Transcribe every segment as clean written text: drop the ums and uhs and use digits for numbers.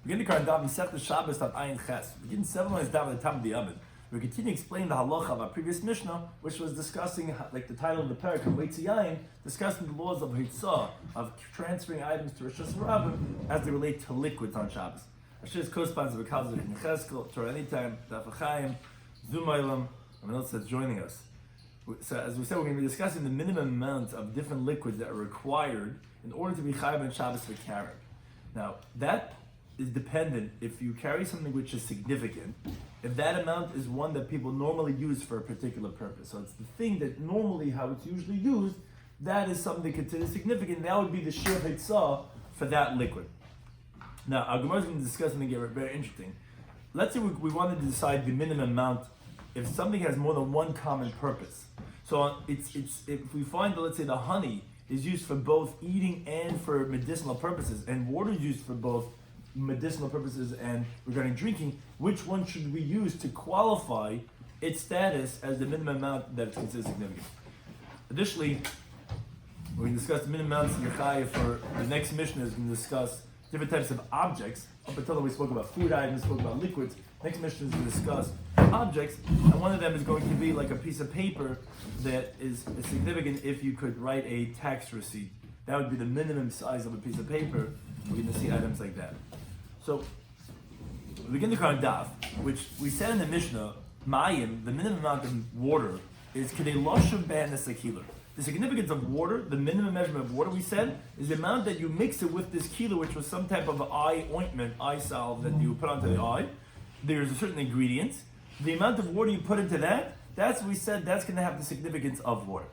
Begin the current Daf Yomi Shabbos Daf Ayin Ches. Begin 7 lines down at the top of the oven. We continue to explain the halacha of our previous Mishnah, which was discussing, like the title of the parak, Yayin, discussing the laws of hitzah, of transferring items to Rishus Rabbim as they relate to liquids on Shabbos. Ashir's co-sponsor of Kalzer in Cheskel, Torah Anytime, Daf Chaim, Zumaylam, and else that's joining us. So as we said, we're going to be discussing the minimum amount of different liquids that are required in order to be chayav on Shabbos for carrying. Now, that is dependent if you carry something which is significant, if that amount is one that people normally use for a particular purpose. So it's the thing that normally how it's usually used, that is something they consider significant. That would be the shiur hitzah for that liquid. Now, our Gemara is going to discuss something very interesting. Let's say we wanted to decide the minimum amount if something has more than one common purpose. So it's if we find that, let's say, the honey is used for both eating and for medicinal purposes, and water is used for both medicinal purposes and regarding drinking, which one should we use to qualify its status as the minimum amount that is considered significant? Additionally, we're going to discuss the minimum amounts in Yechai for the next Mishnah is going to discuss different types of objects. Up until then we spoke about food items, spoke about liquids. Next Mishnah is going to discuss objects, and one of them is going to be like a piece of paper that is significant if you could write a tax receipt. That would be the minimum size of a piece of paper. We're going to see items like that. So, we begin the current daf, which we said in the Mishnah, Mayim, the minimum amount of water is Kedei Loshav B'Hanes Akiler. The significance of water, the minimum measurement of water, we said, is the amount that you mix it with this kilo, which was some type of eye ointment, eye salve that you put onto the eye. There's a certain ingredient. The amount of water you put into that, that's what we said, that's going to have the significance of water.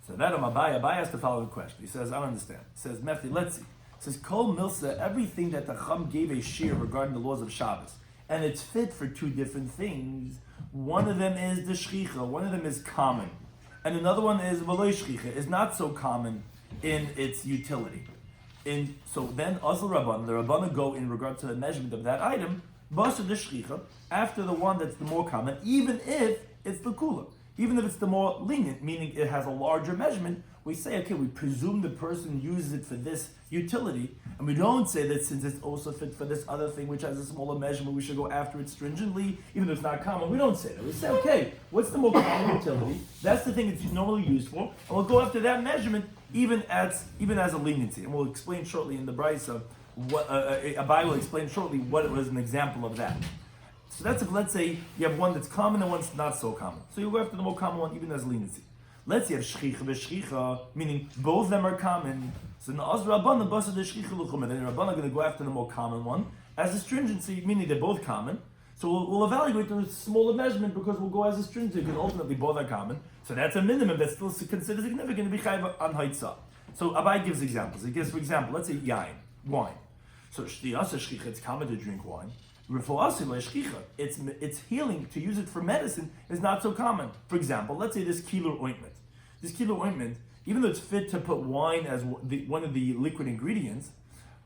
So that on Abai asks the following question. He says, I don't understand. He says, Mefti, let's see. He says, Kol Milsa, everything that the Chum gave a shiur regarding the laws of Shabbos, and it's fit for two different things. One of them is the shchicha, one of them is common. And another one is v'lo shchicha, is not so common in its utility. So then, Azal Rabban, the Rabbanan go in regard to the measurement of that item, Basa the shchicha, after the one that's the more common, even if it's the kula. Even if it's the more lenient, meaning it has a larger measurement, we say, okay, we presume the person uses it for this utility, and we don't say that since it's also fit for this other thing which has a smaller measurement, we should go after it stringently, even though it's not common. We don't say that. We say, okay, what's the more common utility? That's the thing it's normally used for, and we'll go after that measurement even as a leniency. And we'll explain shortly in the Brisa, Abai will explain shortly what it was an example of that. So that's if, let's say, you have one that's common and one's not so common. So you go after the more common one, even as leniency. Let's say you have shchicha v'shchicha, meaning both of them are common. So in the Rabbanan, basa the shchicha l'chum, and then the Rabbanan are going to go after the more common one as a stringency, meaning they're both common. So we'll evaluate the smaller measurement because we'll go as a stringency, because ultimately both are common. So that's a minimum that's still considered significant to be chayav on haitzah. So Abai gives examples. He gives, for example, let's say yain, wine. So shtiyasa shchicha, it's common to drink wine. It's healing, to use it for medicine is not so common. For example, let's say this kilo ointment. This kilo ointment, even though it's fit to put wine as one of the liquid ingredients,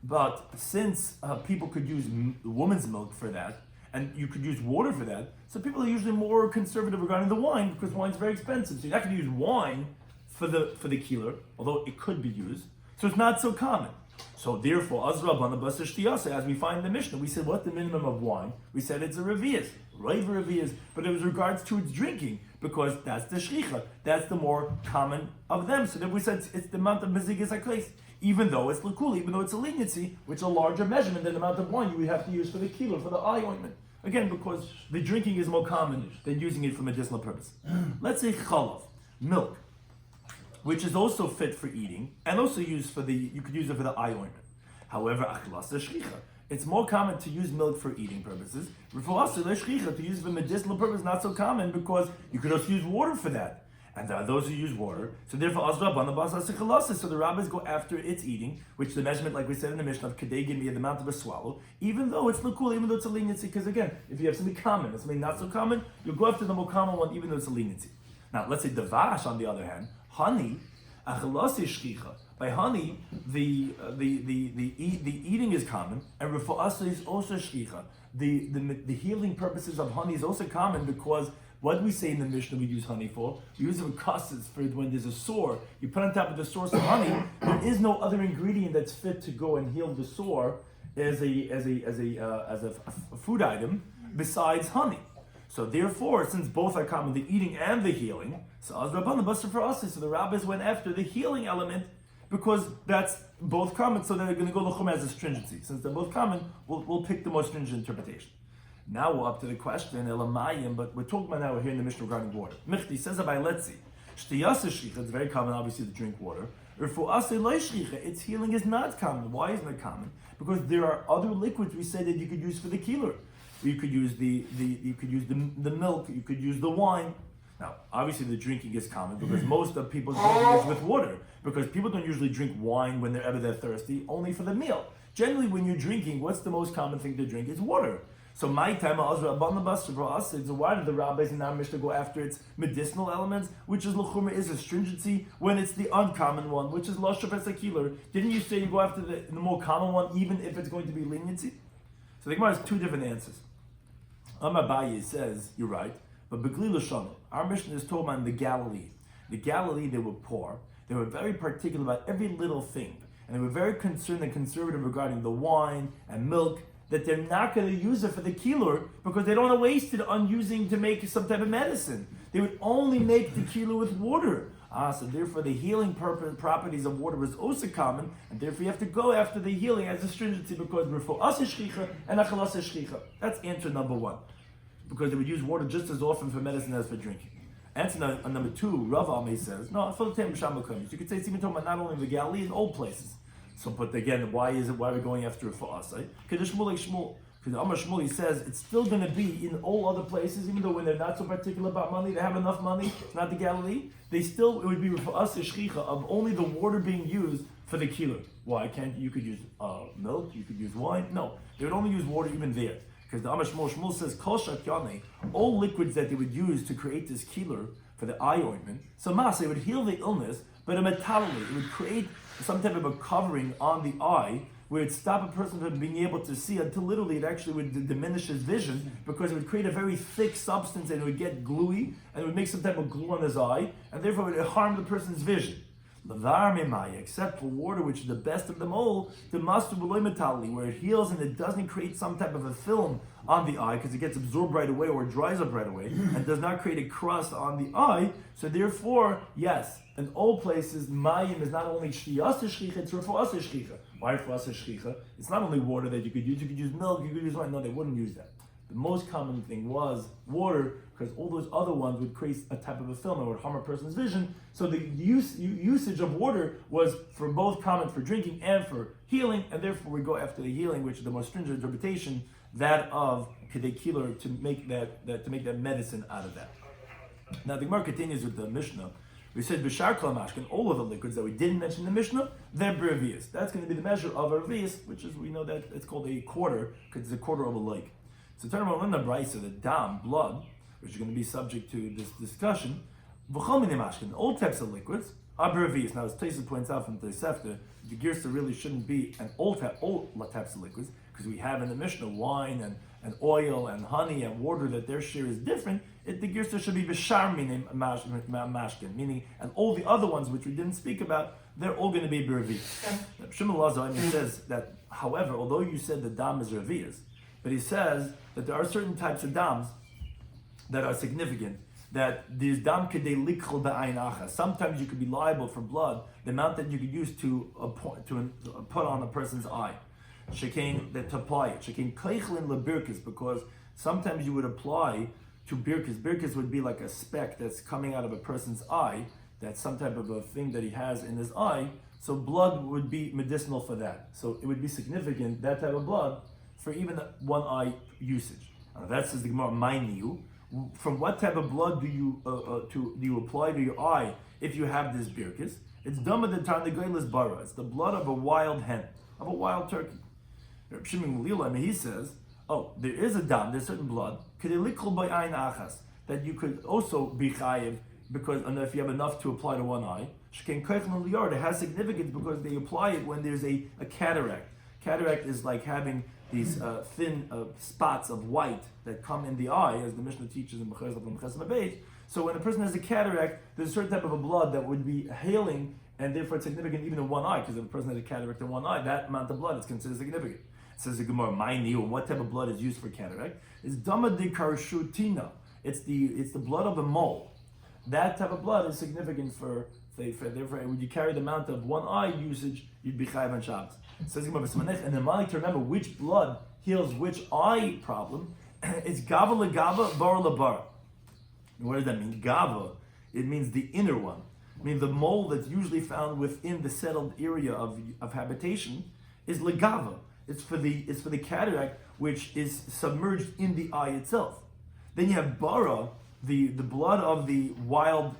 but since people could use woman's milk for that, and you could use water for that, so people are usually more conservative regarding the wine because wine's very expensive. So you're not going to use wine for the kilo, although it could be used. So it's not so common. So therefore, as we find in the Mishnah, we said, what's the minimum of wine? We said it's a revius, right? Revius, but it was regards to its drinking, because that's the shchicha, that's the more common of them. So then we said it's the amount of mezigas hakais, even though it's l'kul, even though it's a leniency, which is a larger measurement than the amount of wine you would have to use for the kilo, for the eye ointment. Again, because the drinking is more common than using it for medicinal purpose. Let's say chalav, milk, which is also fit for eating, and also used you could use it for the eye ointment. However, it's more common to use milk for eating purposes. To use it for medicinal purpose, not so common, because you could also use water for that. And there are those who use water. So therefore, so the rabbis go after its eating, which the measurement, like we said in the Mishnah, of kadei give me the amount of a swallow, even though it's l'kul, even though it's a leniency, because again, if you have something common and something not so common, you'll go after the more common one, even though it's a leniency. Now, let's say davash, on the other hand, honey, by honey, the eating is common, and refu'asa is also shchicha. The healing purposes of honey is also common, because what do we say in the Mishnah we use honey for? We use it for cusses, for when there's a sore. You put on top of the sore some honey. There is no other ingredient that's fit to go and heal the sore as a food item besides honey. So therefore, since both are common, the eating and the healing, so the rabbis went after the healing element because that's both common, so they're going to go to Chum as a stringency. Since they're both common, we'll pick the most stringent interpretation. Now we're up to the question, Elamayim, but we're talking about now, we're here in the Mishnah regarding water. Michti says about Letzi, it's very common, obviously, to drink water. Its healing is not common. Why isn't it common? Because there are other liquids we say that you could use for the keeler. You could use the milk, you could use the wine. Now, obviously the drinking is common because most of people's drinking is with water. Because people don't usually drink wine when they're thirsty, only for the meal. Generally, when you're drinking, what's the most common thing to drink? Is water. So my time, so why did the rabbis in our Mishnah go after its medicinal elements, which is l'chumra, is a stringency, when it's the uncommon one, which is lo shapes a keeler? Didn't you say you go after the more common one, even if it's going to be leniency? So the Gemara has two different answers. Abaye says, you're right, but Begli L'Shono, our Mishnah is told about the Galilee. The Galilee, they were poor. They were very particular about every little thing. And they were very concerned and conservative regarding the wine and milk, that they're not going to use it for the keeler because they don't want to waste it on using to make some type of medicine. They would only make the keeler with water. So therefore the healing properties of water is also common, and therefore you have to go after the healing as a stringency because we're for us shchicha and achalas shchicha. That's answer number one. Because they would use water just as often for medicine as for drinking. Answer number two, Rav Ame says, no, for the time you could say it's even talking about not only the Galilee, in old places. So, but again, why are we going after it for us? Because Amar Shmuel, he says it's still going to be in all other places, even though when they're not so particular about money, they have enough money, it's not the Galilee, it would be for us a shchicha of only the water being used for the keeler. Why can't you could use milk, you could use wine? No, they would only use water even there. Because the Amar Shmuel says, Kol shakyane, all liquids that they would use to create this keeler for the eye ointment, so it would heal the illness, but a metallally, it would create some type of a covering on the eye where it stop a person from being able to see until literally it actually would diminish his vision because it would create a very thick substance and it would get gluey and it would make some type of glue on his eye and therefore it would harm the person's vision. Except for water, which is the best of them all, the master metallally, where it heals and it doesn't create some type of a film on the eye because it gets absorbed right away or dries up right away and does not create a crust on the eye. So therefore, yes, in all places, mayim is not only shtiyas shchicha, it's for us shchicha. Why for us shchicha? It's not only water that you could use milk, you could use wine. No, they wouldn't use that. The most common thing was water, because all those other ones would create a type of a film and would harm a person's vision. So the usage of water was for both common for drinking and for healing, and therefore we go after the healing, which is the most stringent interpretation, that of kedei keeler, to make that medicine out of that. Now the Gemara continues with the Mishnah. We said b'shar kol mashkin, all of the liquids that we didn't mention in the Mishnah, they're brevius. That's going to be the measure of a revius, which is, we know that it's called a quarter, because it's a quarter of a lake. So turn around in the brisa, the dam, blood, which is going to be subject to this discussion, v'chol minei mashkin, all types of liquids are brevius. Now as Taisa points out from Tosefta, the girsa really shouldn't be an all types of liquids, because we have in the Mishnah wine and oil and honey and water that their share is different. The girsa should be b'shar minei mashkin, meaning, and all the other ones which we didn't speak about, they're all going to be brevius. Shimon Lazar says that, however, although you said the dam is revius, but he says that there are certain types of dams that are significant, that there's dam kedei likchol ba'ayin achas. Sometimes you could be liable for blood, the amount that you could use to put on a person's eye. Shekain, that to apply it. Shekain keichlin lebirkis, because sometimes you would apply to birkis. Birkis would be like a speck that's coming out of a person's eye, that's some type of a thing that he has in his eye, so blood would be medicinal for that. So it would be significant, that type of blood, for even one eye usage. That says the Gemara, you. From what type of blood do you apply to your eye if you have this birkis? It's dama de tarnegeilis bara. It's the blood of a wild hen, of a wild turkey. Rabbi Shloimy Schwartzberg, he says, there is a dam, there's certain blood, that you could also be chayiv, because if you have enough to apply to one eye. It has significance because they apply it when there's a cataract. Cataract is like having these thin spots of white that come in the eye, as the Mishnah teaches in B'chaz and B'chaz. So when a person has a cataract, there's a certain type of a blood that would be hailing, and therefore it's significant even in one eye, because if a person has a cataract in one eye, that amount of blood is considered significant. says the Gemara, "Ma'ini," or what type of blood is used for cataract? Is dama de karshutina. It's the blood of a mole. That type of blood is significant for when you carry the amount of one eye usage, you'd be chayav on Shabbos. It says Gemara, and then to remember which blood heals which eye problem. It's gava legava, bara lebara. What does that mean? Gava, it means the inner one. I mean, the mole that's usually found within the settled area of habitation is legava. It's for the cataract which is submerged in the eye itself. Then you have bara, the blood of the wild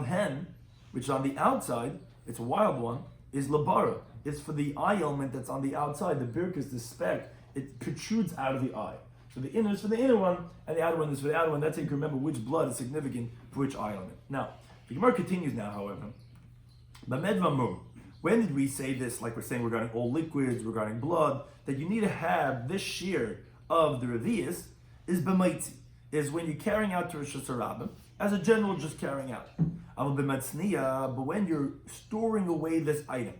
hen, which is on the outside. It's a wild one. Is labara. It's for the eye element that's on the outside. The birkus, the speck, it protrudes out of the eye. So the inner is for the inner one, and the outer one is for the outer one. That's how you can remember which blood is significant for which eye element. Now, the Gemara continues now, however. Bamed v'amur. When did we say this, like we're saying regarding all liquids, regarding blood, that you need to have this shiur of the revius is b'maitzi, is when you're carrying out to Rosh Hashanah, as a general, just carrying out. But when you're storing away this item,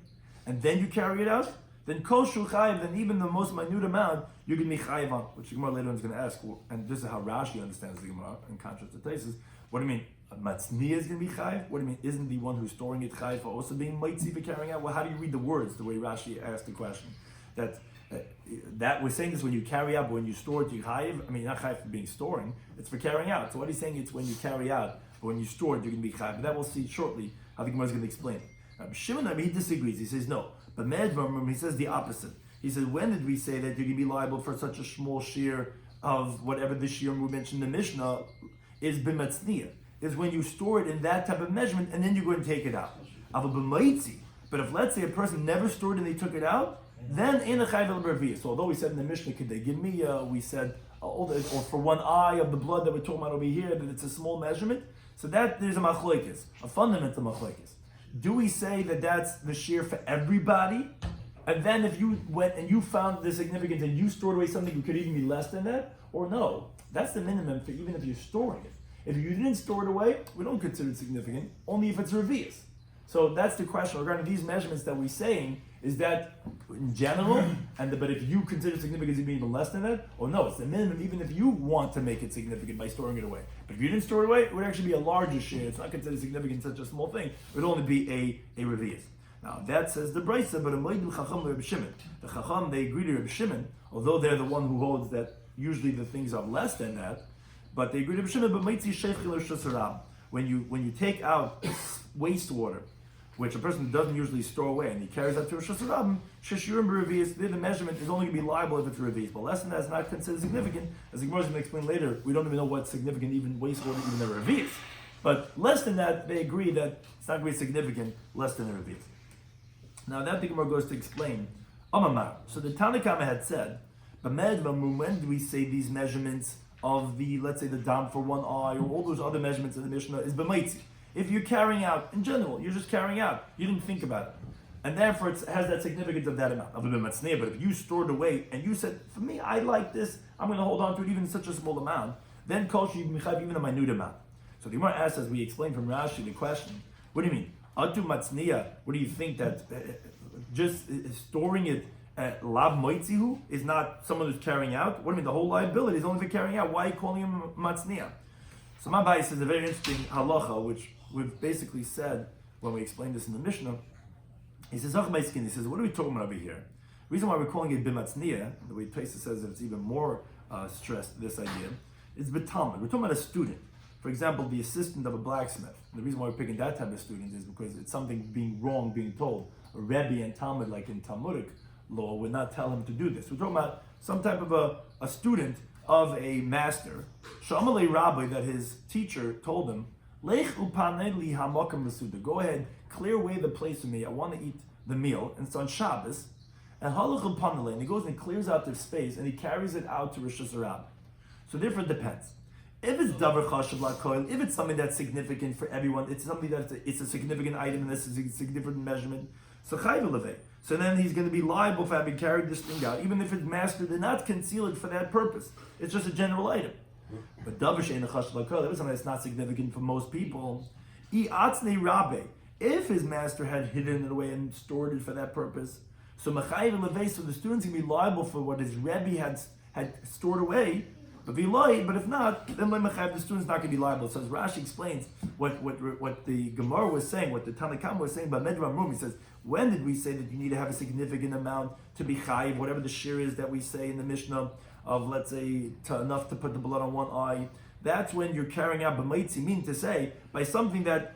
and then you carry it out, then kol shul chayiv, then even the most minute amount, you're going to be chayiv on, which the Gemara later on is going to ask, and this is how Rashi understands the Gemara, in contrast to Taisus. What do you mean? Matzniya is going to be chayiv? What do you mean? Isn't the one who's storing it chayiv for also being mitzi for carrying out? Well, how do you read the words, the way Rashi asked the question? That we're saying this when you carry out, but when you store it, you chayiv. I mean, not chayiv for being storing, it's for carrying out. So what he's saying, it's when you carry out, but when you store it, you're going to be chayiv. But that we'll see shortly how the Gemara is going to explain it. Shimon, he disagrees. He says no. But Medvar, he says the opposite. He says, when did we say that you're going to be liable for such a small shiur of whatever the shiur we mentioned in the Mishnah is b'matzniya, is when you store it in that type of measurement and then you're going to take it out. But if let's say a person never stored it and they took it out, then in a chayv el. So although we said in the Mishnah, we said, or for one eye of the blood that we're talking about over here, that it's a small measurement. So that there's a machlokes, a fundamental machlokes. Do we say that that's the shiur for everybody? And then if you went and you found the significance and you stored away something, it could even be less than that? Or no, that's the minimum for even if you're storing it. If you didn't store it away, we don't consider it significant, only if it's revius. So that's the question regarding these measurements that we're saying, is that in general, but if you consider significance to be even less than that, or no, it's the minimum even if you want to make it significant by storing it away. But if you didn't store it away, it would actually be a larger shiur. It's not considered significant, such a small thing. It would only be a revius. Now that says the Brisa, but a Moedu Chacham Reb Shimon. The Chacham, they agree to Reb Shimon, although they're the one who holds that usually the things are less than that, but they agree to Reb Shimon, but Meitzi Sheichil Shasarab. When you take out wastewater, which a person doesn't usually store away, and he carries that to Rosh Hashanah, Sheshurim Revius, the measurement is only going to be liable if it's Revius. But less than that is not considered significant. As the Gemara is going to explain later, we don't even know what's significant, even wastewater, even the Revius. But less than that, they agree that it's not going to be significant, less than the Revius. Now that the Gemara goes to explain, Amamar. So the Tanakhama had said, when do we say these measurements of the, let's say the dam for one eye, or all those other measurements in the Mishnah is b'maitzi? If you're carrying out, in general, you're just carrying out, you didn't think about it. And therefore it has that significance of that amount. But if you stored away and you said, for me, I like this, I'm going to hold on to it even in such a small amount, then kol shi b'michav even a minute amount. So the Gemara asks, as we explained from Rashi, the question, what do you mean? Atu matzniya, what do you think that just storing it lav moitzihu is not someone who's carrying out? What do you mean? The whole liability is only for carrying out. Why are you calling him matzniya? So my bias is a very interesting halacha, which we've basically said when we explained this in the Mishnah. He says, what are we talking about over here? The reason why we're calling it bimatzniya, the way Taisa says that it's even more stressed, this idea, is betalmud. We're talking about a student. For example, the assistant of a blacksmith. And the reason why we're picking that type of student is because it's something being wrong, being told. A Rebbe and Talmud, like in Talmudic law, would not tell him to do this. We're talking about some type of a student of a master. Shamalei Rabbi, that his teacher told him, Lech upanei li hamakam v'suda. Go ahead, clear away the place for me. I want to eat the meal. And it's on Shabbos. And halach upanei, and he goes and clears out the space and he carries it out to Rosh Hashanah. So therefore it depends. If it's davar chashav lakoil, if it's something that's significant for everyone, it's something that's it's a significant item and this is a significant measurement. So chayv levei. So then he's going to be liable for having carried this thing out, even if his master did not conceal it for that purpose. It's just a general item. But davar she'ein chashav lakoil, if it's something that's not significant for most people, I atzne rabbe. If his master had hidden it away and stored it for that purpose, So Mechayiv Levei, so the students can be liable for what his Rebbe had stored away. But if not, then the student's not going to be liable. So as Rashi explains what the Gemara was saying, what the Tanna Kamma was saying by Medra Mum, he says, when did we say that you need to have a significant amount to be chayiv, whatever the shiur is that we say in the Mishnah of, let's say, enough to put the blood on one eye? That's when you're carrying out b'maitzi, meaning to say, by something that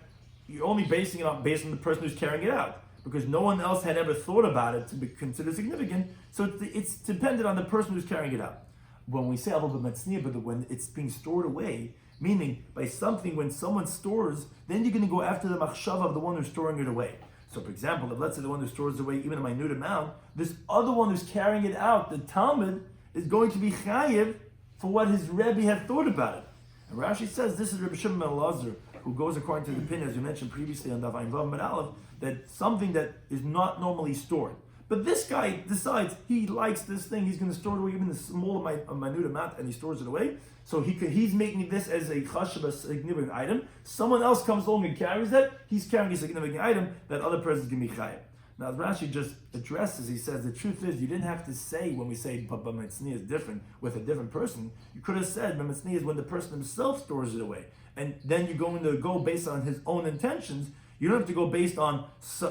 you're only basing it on based on the person who's carrying it out, because no one else had ever thought about it to be considered significant. So it's dependent on the person who's carrying it out. When we say avol b'matzniya, but when it's being stored away, meaning by something, when someone stores, then you're going to go after the machshava of the one who's storing it away. So, for example, if let's say the one who stores it away even a minute amount, this other one who's carrying it out, the Talmud, is going to be chayiv for what his Rebbe had thought about it. And Rashi says this is Rabbi Shimon ben Elazar, who goes according to the opinion, as we mentioned previously on Daf Yomi and Aleph, that something that is not normally stored. But this guy decides he likes this thing, he's going to store it away even the small minute amount, and he stores it away. So he's making this as a chashav, a significant item. Someone else comes along and carries that, he's carrying a significant item, that other person is going to be chayav. Now, as Rashi just addresses, he says, the truth is, you didn't have to say, when we say b'matzniya is different with a different person, you could have said b'matzniya is when the person himself stores it away. And then you're going to go based on his own intentions. You don't have to go based on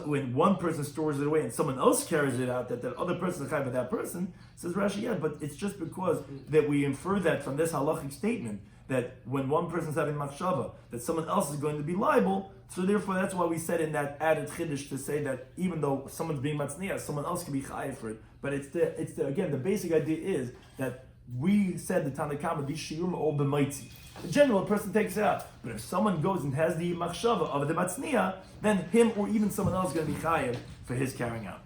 when one person stores it away and someone else carries it out, that the other person is chayav with that person. Says Rashi, yeah, but it's just because that we infer that from this halachic statement, that when one person's having machshava, that someone else is going to be liable. So therefore, that's why we said in that added chiddush to say that even though someone's being matzniya, someone else can be chayav for it. But again, the basic idea is that we said the Tanna Kamma, these shiur all b'maitzi. In general, a person takes it out. But if someone goes and has the machshava of the matzniya, then him or even someone else is going to be chayav for his carrying out.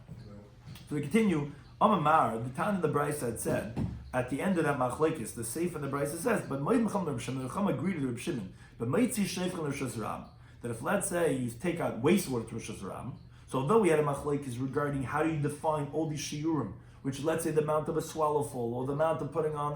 So we continue. Amamar, the Tana of the Brisa had said, at the end of that machlekes, the Seif and the Brisa says, but Moed Mecham Reb Shimon, Reb agreed to Reb Shimon, but Meitzi Sheifchen Rishus Ram, that if let's say you take out wastewater to Rishus Ram, so although we had a machlekes regarding how do you define all these shiurim, which let's say the amount of a swallowful or the amount of putting on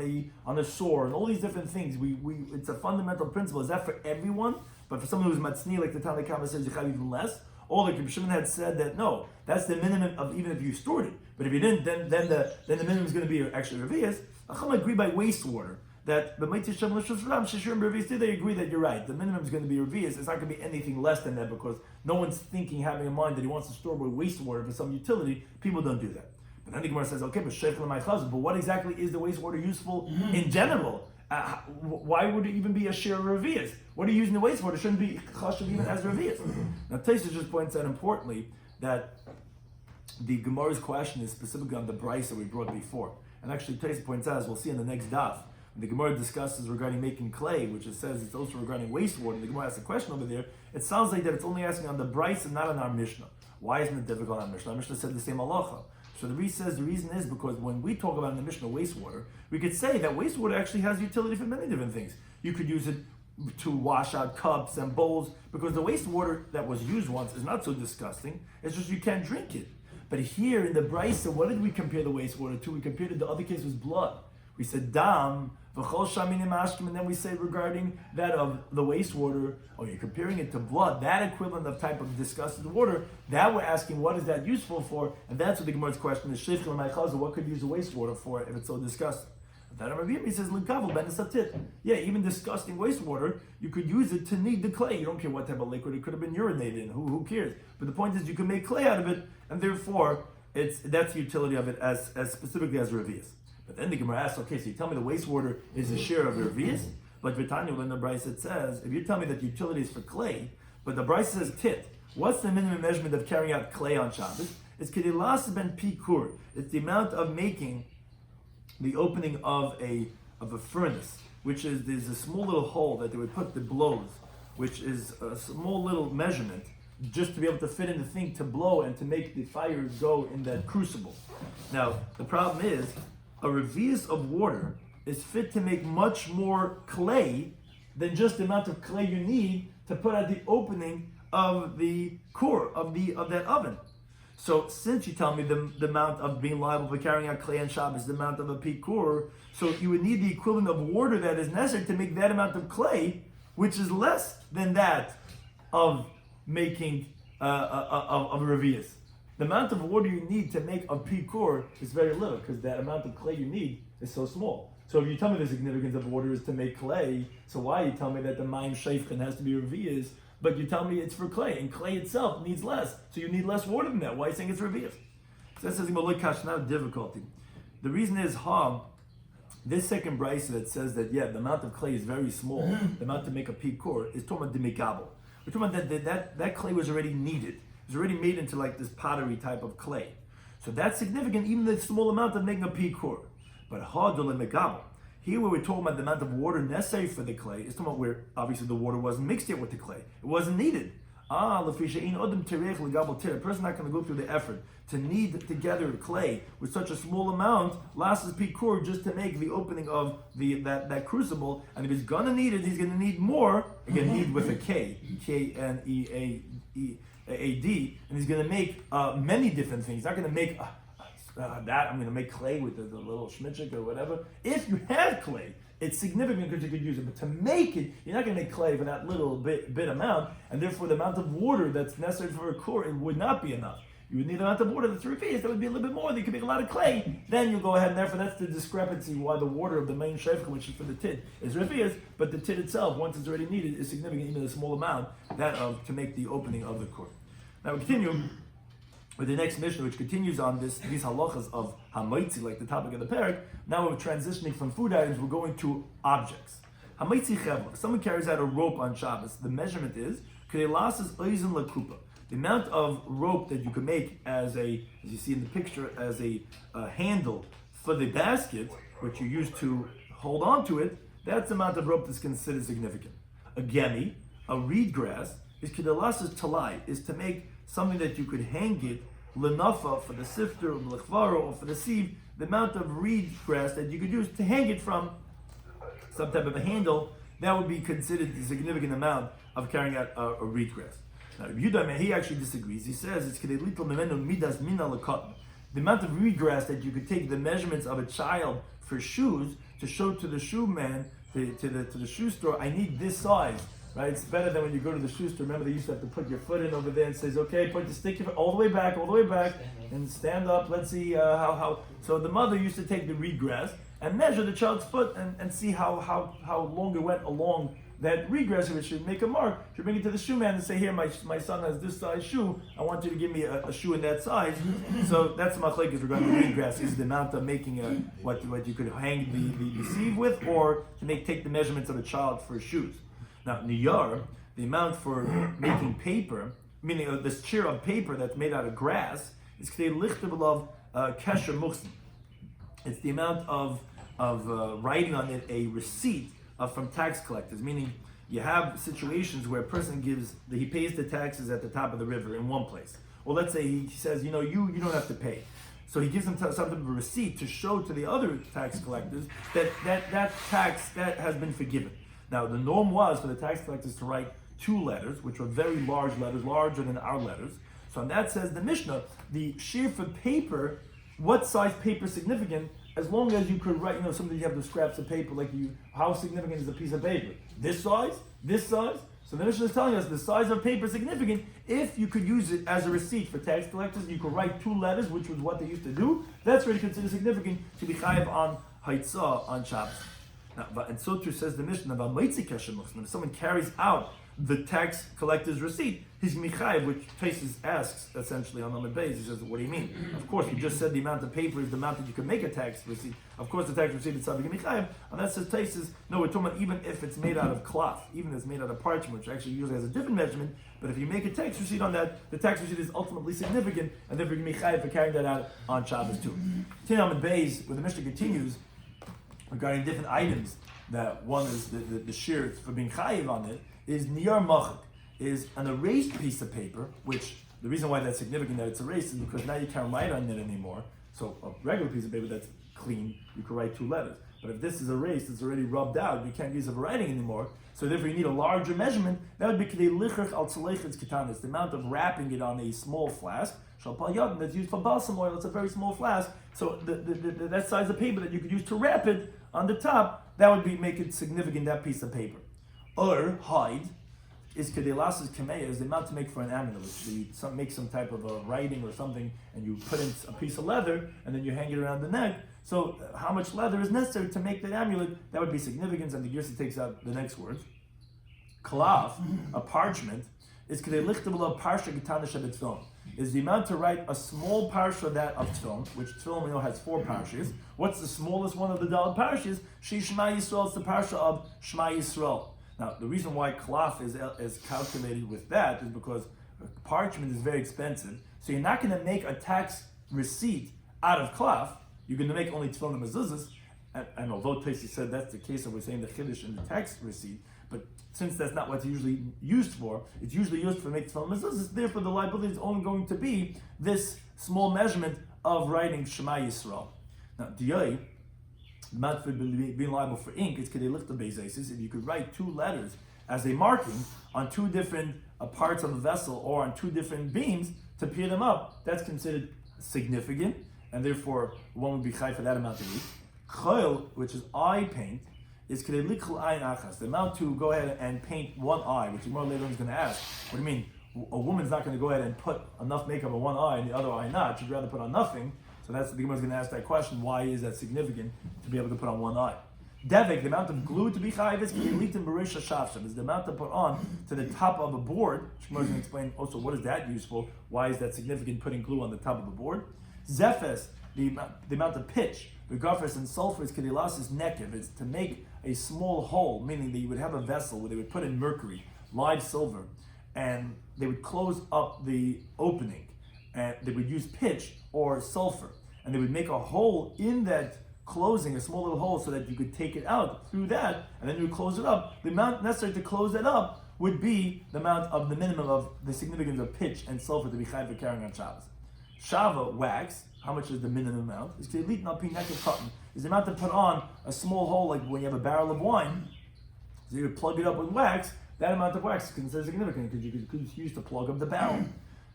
a sore and all these different things, we it's a fundamental principle. Is that for everyone? But for someone who's matzniya, like the Tanna Kamma says, you have even less. Or like Reb Shimon had said that no, that's the minimum of even if you stored it. But if you didn't, then the minimum is going to be actually revius. Acham agree by wastewater that the Meitzi Shem L'Shus Ram Shishur and revius. They agree that you're right. The minimum is going to be revius. It's not going to be anything less than that because no one's having in mind that he wants to store away wastewater for some utility. People don't do that. But then the Gemara says, okay, but Sheikh L'May Chazal. But what exactly is the wastewater useful in general? Why would it even be a shiur revius? What are you using the wastewater? It shouldn't be chashav even as revius. Now Tosfos just points out importantly that the Gemara's question is specifically on the brisa that we brought before. And actually Tosfos points out, as we'll see in the next daf, when the Gemara discusses regarding making clay, which it says it's also regarding wastewater, the Gemara asks a question over there, it sounds like that it's only asking on the brisa and not on our Mishnah. Why isn't it difficult on our Mishnah? Our Mishnah said the same halacha. So the Rebbe says the reason is because when we talk about in the Mishnah wastewater, we could say that wastewater actually has utility for many different things. You could use it to wash out cups and bowls, because the wastewater that was used once is not so disgusting, it's just you can't drink it. But here in the Brisa, what did we compare the wastewater to? We compared it, the other case was blood. We said dam, v'chol shaminim ashkim, and then we say regarding that of the wastewater, you're comparing it to blood, that equivalent of type of disgusted water, that we're asking what is that useful for, and that's what the Gemara's question is, Sheifchen L'May Chazal, what could you use the wastewater for if it's so disgusting? Then Rabbi Yomi says, L'kavel ben esatit. Yeah, even disgusting wastewater, you could use it to knead the clay. You don't care what type of liquid, it could have been urinated in, who cares? But the point is you can make clay out of it, and therefore, that's the utility of it as specifically as revius. But then the Gemara asks, okay, so you tell me the wastewater is a shiur of revius? But Vitanya, in the Brisa it says, if you tell me that the utility is for clay, but the Brisa says tit, what's the minimum measurement of carrying out clay on Shabbos? It's kedilas ben pikur. It's the amount of making the opening of a furnace, which is there's a small little hole that they would put the blows, which is a small little measurement, just to be able to fit in the thing to blow and to make the fire go in that crucible. Now the problem is, a revius of water is fit to make much more clay than just the amount of clay you need to put at the opening of the core of that oven. So since you tell me the amount of being liable for carrying out clay on Shabbos is the amount of a pikur, so you would need the equivalent of water that is necessary to make that amount of clay, which is less than that of making of a revius. The amount of water you need to make a pikur is very little, because that amount of clay you need is so small. So if you tell me the significance of water is to make clay, so why you tell me that the mayim sheifchen has to be revius, but you tell me it's for clay, and clay itself needs less, so you need less water than that. Why are you saying it's revius? So that says not difficulty. The reason is this second brisa that says that the amount of clay is very small, the amount to make a pikur is talking about the mikabel. We're talking about that clay was already kneaded. It was already made into like this pottery type of clay. So that's significant, even the small amount of making a pikur. But hadol and mikabel. Here where we're talking about the amount of water necessary for the clay, is talking about where obviously the water wasn't mixed yet with the clay. It wasn't needed. A person's not going to go through the effort to knead together clay with such a small amount, lasses pikur, just to make the opening of that crucible. And if he's going to need it, he's going to need more. Again, need with a K, K-N-E-A-D, and he's going to make many different things. He's not going to make that. I'm going to make clay with the little schmitchik or whatever. If you have clay, it's significant because you could use it, but to make it, you're not going to make clay for that little bit amount, and therefore the amount of water that's necessary for a core, it would not be enough. You would need an amount of water that's revius, that would be a little bit more, you could make a lot of clay, then you go ahead, and therefore that's the discrepancy why the water of the main shayfcha, which is for the tit, is revius, but the tit itself, once it's already needed, is significant, even a small amount, to make the opening of the core. Now we continue with the next mission, which continues on these halachas of hamaitzi, like the topic of the parak. Now we're transitioning from food items, we're going to objects. Hamaitzi chevla. Someone carries out a rope on Shabbos. The measurement is kedelasas oizen lakupa. The amount of rope that you can make as you see in the picture, as a handle for the basket, which you use to hold on to it, that's the amount of rope that's considered significant. A gemi, a reed grass, is kedelasas talai, is to make something that you could hang it, lenafa for the sifter, or lechvaro, or for the sieve, the amount of reed grass that you could use to hang it from some type of a handle, that would be considered a significant amount of carrying out a reed grass. Now, Yudah, he actually disagrees. He says it's the amount of reed grass that you could take the measurements of a child for shoes to show to the shoe man, to the shoe store, I need this size. Right? It's better than when you go to the shoe store. Remember, they used to have to put your foot in over there and says, okay, stick your foot all the way back, and stand up. Let's see how. So the mother used to take the reed grass and measure the child's foot and see how long it went along that reed grass. If it should make a mark, she'd bring it to the shoe man and say, here, my son has this size shoe. I want you to give me a shoe in that size. So that's the machlekes regarding the reed grass, is the amount of making what you could hang the sieve with, or to take the measurements of a child for shoes. Now, niyar, the amount for making paper, meaning this shear of paper that's made out of grass, is k'dei lichtav of kesher muchsin. It's the amount of writing on it a receipt from tax collectors, meaning you have situations where a person he pays the taxes at the top of the river in one place. Or let's say he says, you don't have to pay. So he gives them some type of a receipt to show to the other tax collectors that tax that has been forgiven. Now, the norm was for the tax collectors to write 2 letters, which were very large letters, larger than our letters. So on that says the Mishnah, the shear for paper, what size paper is significant, as long as you could write, sometimes you have the scraps of paper, how significant is a piece of paper? This size? This size? So the Mishnah is telling us the size of paper is significant if you could use it as a receipt for tax collectors. You could write 2 letters, which was what they used to do. That's really considered significant to be chayav on haitzah on Shabbos. Now, and so too says the Mishnah about Moitzi Kesher Muchsin. If someone carries out the tax collector's receipt, he's Michayev, which Taisus asks essentially on Amud Beis. He says, what do you mean? Of course, you just said the amount of paper is the amount that you can make a tax receipt. Of course, the tax receipt itself is Michayev. And that says Taisus, no, we're talking about even if it's made out of cloth, even if it's made out of parchment, which actually usually has a different measurement. But if you make a tax receipt on that, the tax receipt is ultimately significant, and therefore you're Michayev for carrying that out on Shabbos too. Tin Amud Beis, where the Mishnah continues regarding different items, that one is the shear for being chayiv on it, is niyar machak, is an erased piece of paper, which the reason why that's significant that it's erased is because now you can't write on it anymore. So a regular piece of paper that's clean, you can write 2 letters. But if this is erased, it's already rubbed out, you can't use it for writing anymore, so therefore you need a larger measurement. That would be k'dei lichach al tzaleichetz ketanis, the amount of wrapping it on a small flask, shalpal yadin, that's used for balsam oil, it's a very small flask, so that size of paper that you could use to wrap it on the top, that would make it significant, that piece of paper. Or hide, is kedelas's kameya, is the amount to make for an amulet. So you make some type of a writing or something, and you put in a piece of leather, and then you hang it around the neck. So how much leather is necessary to make that amulet? That would be significance, and the Girsa takes out the next word. Kalaf, a parchment, is kedelichtabla parsha getana shebetfilm. Is the amount to write a small parsha that of Tefillin, which Tefillin we know has 4 parshas. What's the smallest one of the Daled parshas? Shema Yisrael, it's the parsha of Shema Yisrael. Now, the reason why Kalaf is calculated with that is because parchment is very expensive. So you're not going to make a tax receipt out of Kalaf. You're going to make only Tefillin and mezuzahs. And although Taisi said that's the case, and we're saying the Chiddush in the tax receipt, but since that's not what it's usually used for, it's usually used for making Tefillin and mezuzahs, therefore the liability is only going to be this small measurement of writing Shema Yisrael. Now, Diyai, not for being liable for ink, it's kedei lichta bezeisis. If you could write 2 letters as a marking on 2 different parts of a vessel or on 2 different beams to pair them up, that's considered significant, and therefore one would be chai for that amount of ink. Chayil, which is eye paint, is kedei lichel ayin achas, the amount to go ahead and paint one eye, which more later on is going to ask. What do you mean? A woman's not going to go ahead and put enough makeup on one eye and the other eye not. She'd rather put on nothing. So that's the Gemara is going to ask that question. Why is that significant to be able to put on one eye? Devik, the amount of glue to be chayiv is the amount to put on to the top of a board. Gemara is going to explain also what is that useful. Why is that significant? Putting glue on the top of a board. Zephes, the amount of pitch. The gafres and sulfur is kedilas nekev. It's to make a small hole, meaning that you would have a vessel where they would put in mercury, live silver, and they would close up the opening, and they would use pitch or sulfur, and they would make a hole in that closing, a small little hole, so that you could take it out through that, and then you would close it up. The amount necessary to close that up would be the amount of the minimum of the significance of pitch and sulfur to be chayav for carrying on Shabbos. Shava, wax, how much is the minimum amount? Is kelit nalpi neked cotton. Is the amount to put on a small hole, like when you have a barrel of wine, so you would plug it up with wax. That amount of wax is considered significant because you could use to plug up the barrel.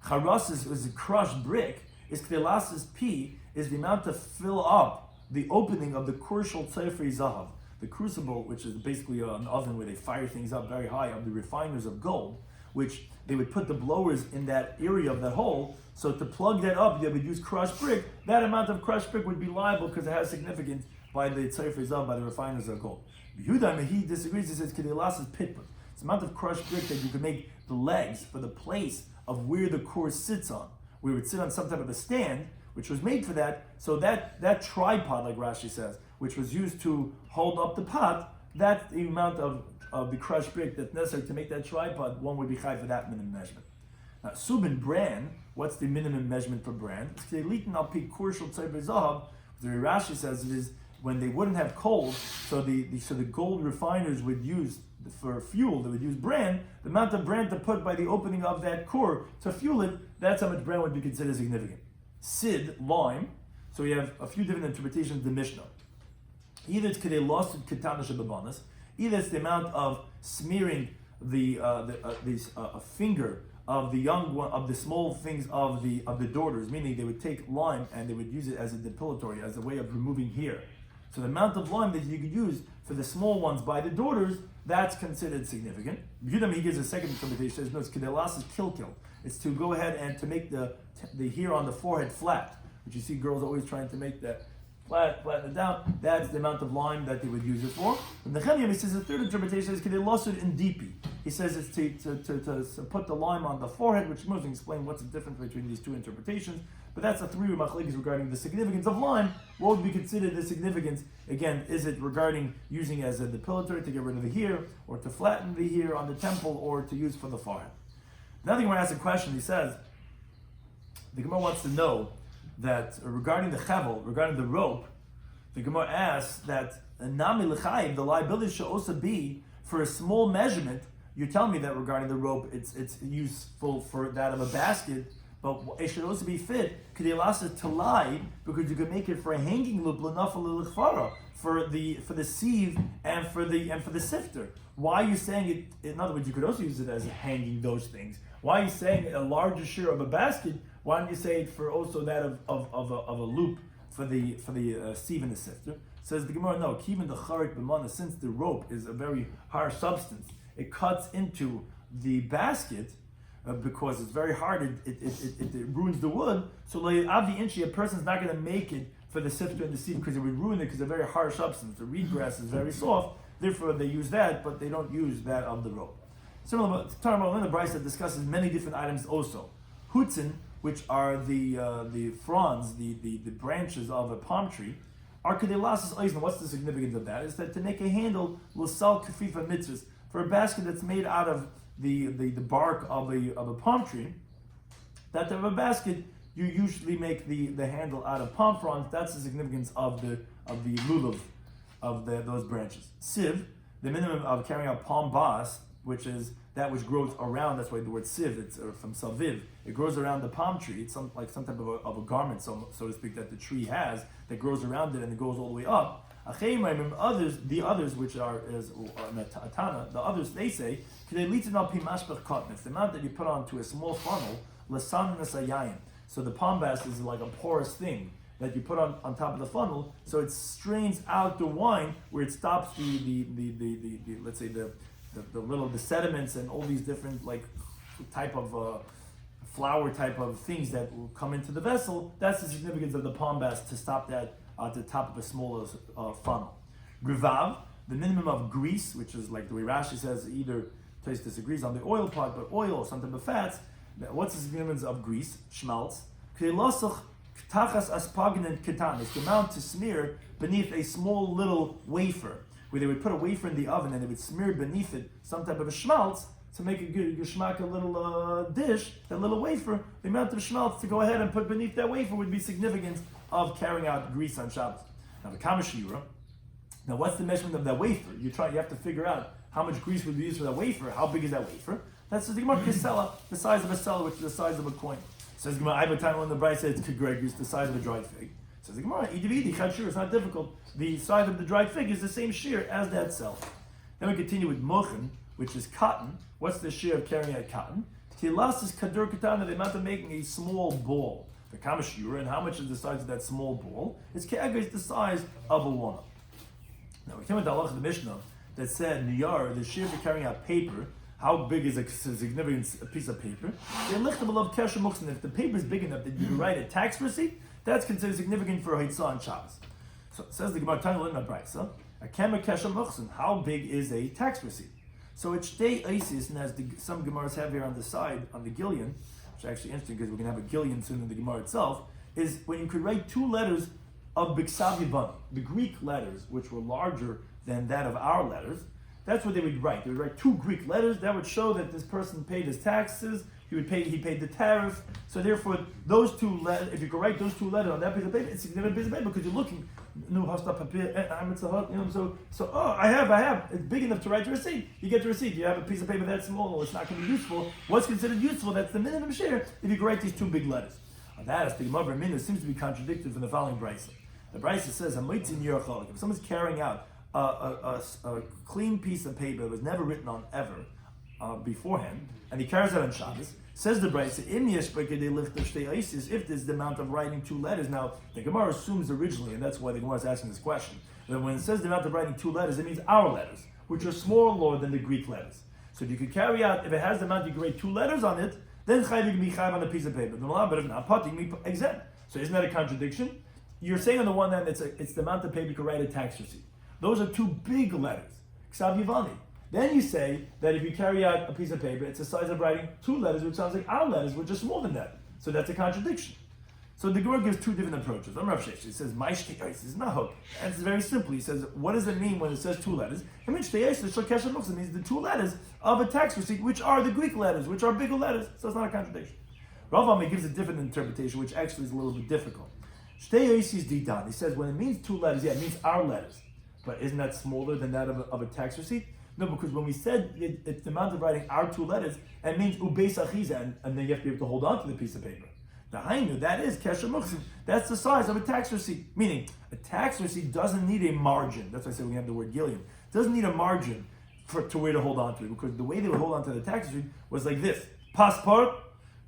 Charas is a crushed brick. Is kdelas's p is the amount to fill up the opening of the kurshal tzefri zahav, the crucible, which is basically an oven where they fire things up very high, of the refiners of gold, which they would put the blowers in that area of that hole. So to plug that up, they would use crushed brick. That amount of crushed brick would be liable because it has significance by the tzefri zahav, by the refiners of gold. Yehuda, he disagrees. He says kdelas's pitput. It's the amount of crushed brick that you can make the legs for the place of where the course sits on. We would sit on some type of a stand, which was made for that. So that tripod, like Rashi says, which was used to hold up the pot, that's the amount of the crushed brick that's necessary to make that tripod. One would be high for that minimum measurement. Now, subin bran, what's the minimum measurement for bran? The Rashi says it is when they wouldn't have coal, so the gold refiners would use for fuel, they would use bran. The amount of bran to put by the opening of that core to fuel it, that's how much bran would be considered significant. Sid, lime. So we have a few different interpretations of the Mishnah. Either it's kedei lost ketana shebabanas, either it's the amount of smearing the finger of the young one, of the small things of the daughters, meaning they would take lime and they would use it as a depilatory, as a way of removing hair. So the amount of lime that you could use for the small ones by the daughters, that's considered significant. Yudam, he gives a second interpretation. He says, no, it's kedelas is kilkil. It's to go ahead and to make the hair on the forehead flat, which you see girls always trying to make that flatten it down. That's the amount of lime that they would use it for. And the Chemiyam, he says the third interpretation is kedelas in deepi. He says it's to put the lime on the forehead, which Moshe can explain what's the difference between these two interpretations. But that's the 3 machlekes regarding the significance of lime. What would be considered the significance? Again, is it regarding using as a depilatory to get rid of the hair, or to flatten the hair on the temple, or to use for the forehead? Now the Gemara asks a question. He says, the Gemara wants to know that regarding the chevel, regarding the rope, the Gemara asks that nami l'chayim, the liability should also be for a small measurement. You tell me that regarding the rope, it's useful for that of a basket. But it should also be fit, k'delas to lie, because you could make it for a hanging loop, for the sieve and for the sifter. Why are you saying it? In other words, you could also use it as hanging those things. Why are you saying a larger share of a basket? Why don't you say it for also that of a loop for the sieve and the sifter? Says the Gemara, no. Even the charik b'mana, since the rope is a very hard substance, it cuts into the basket, because it's very hard, it ruins the wood. So Avi Inchi, a person's not going to make it for the sifter and the sieve because it would ruin it because it's a very harsh substance. The reed grass is very soft, therefore they use that, but they don't use that of the rope. Similar, Tarma in the Bryce that discusses many different items also. Hutzin, which are the fronds, the branches of a palm tree, are kedelasas eisen. What's the significance of that? Is that to make a handle will sell kafifa mitzvahs for a basket that's made out of the bark of a palm tree. That type of a basket, you usually make the handle out of palm fronds. That's the significance of the lulav of those branches. Sieve, the minimum of carrying out palm bas, which is that which grows around. That's why the word sieve, it's from saviv. It grows around the palm tree. It's some type of a garment, so to speak, that the tree has that grows around it and it goes all the way up. The others, which are Atana, the others, they say, it's the amount that you put onto a small funnel, so the palm bas is like a porous thing that you put on top of the funnel, so it strains out the wine where it stops the let's say the sediments and all these different like type of flour type of things that will come into the vessel. That's the significance of the palm bas, to stop that at the top of a smaller funnel. Grivav, the minimum of grease, which is like the way Rashi says, either Tais disagrees on the oil part, but oil or some type of fats. What's the significance of grease? Schmaltz. Tachas aspagin ketan. It's the amount to smear beneath a small little wafer, where they would put a wafer in the oven and they would smear beneath it some type of a schmaltz to make a good geschmack, a little dish, that little wafer. The amount of schmaltz to go ahead and put beneath that wafer would be significant of carrying out grease on Shabbos. Now the shiur. Now what's the measurement of that wafer? You have to figure out how much grease would be used for that wafer. How big is that wafer? That's the Gemara Kisela, the size of a seller, which is the size of a coin. Says the Gemara, I have a time when the Bryce says it's grease, the size of a dried fig. Says the Gemara, it's not difficult. The size of the dried fig is the same shear as that cell. Then we continue with mochen, which is cotton. What's the shear of carrying out cotton? Tilas is kadur katana, the amount of making a small ball. The shiur, and how much is the size of that small ball? It's the size of a walnut. Now we came with the halach of the Mishnah that said niyar, the shear for carrying out paper. How big is a significant piece of paper? If the paper is big enough that you can write a tax receipt, that's considered significant for a Hitzah on Shabbos. So it says the Gemara Tanya in the Brisa, a kemer kesher muchsin. How big is a tax receipt? So it's shtei isis, and as some Gemaras have here on the side, on the Gillian, which is actually interesting because we're going to have a Gillian soon in the Gemara itself, is when you could write two letters of Biksav Yivani, the Greek letters, which were larger than that of our letters. That's what they would write. They would write two Greek letters. That would show that this person paid his taxes. He paid the tariff. So therefore, those two letters, if you could write those two letters on that piece of paper, it's a significant piece of paper because you're looking. I have. It's big enough to write the receipt. You get the receipt. You have a piece of paper that small. It's not going to be useful. What's considered useful? That's the minimum share. If you could write these two big letters. On that, as the Gemara Minna seems to be contradicted from the following brisa. The brisa says, if someone's carrying out a clean piece of paper that was never written on ever beforehand, and he carries it on Shabbos, says the Brisa, if there's the amount of writing two letters. Now, the Gemara assumes originally, and that's why the Gemara is asking this question, that when it says the amount of writing two letters, it means our letters, which are smaller than the Greek letters. So if you could carry out, if it has the amount, you can write two letters on it, then chayv you can be chayv on a piece of paper. But if not, pot, you can be exempt. So isn't that a contradiction? You're saying on the one hand, it's the amount of paper you can write a tax receipt. Those are two big letters, Ksav Yivani. Then you say that if you carry out a piece of paper, it's the size of writing two letters, which sounds like our letters, which are smaller than that. So that's a contradiction. So the Gemara gives two different approaches. I'm Rav Sheish. He says, "My shtei is no." And it's very simple. He says, "What does it mean when it says two letters?" It means the two letters of a tax receipt, which are the Greek letters, which are bigger letters. So it's not a contradiction. Rav Ami gives a different interpretation, which actually is a little bit difficult. Shtei is didan. He says when it means two letters, yeah, it means our letters. But isn't that smaller than that of a tax receipt? No, because when we said it's the amount of writing our two letters, it means ubeis achiza, and then you have to be able to hold on to the piece of paper. The hainu, that is kesher muksim. That's the size of a tax receipt. Meaning, a tax receipt doesn't need a margin. That's why I said we have the word Gillian. It doesn't need a margin to where to hold on to it, because the way they would hold on to the tax receipt was like this. Passport,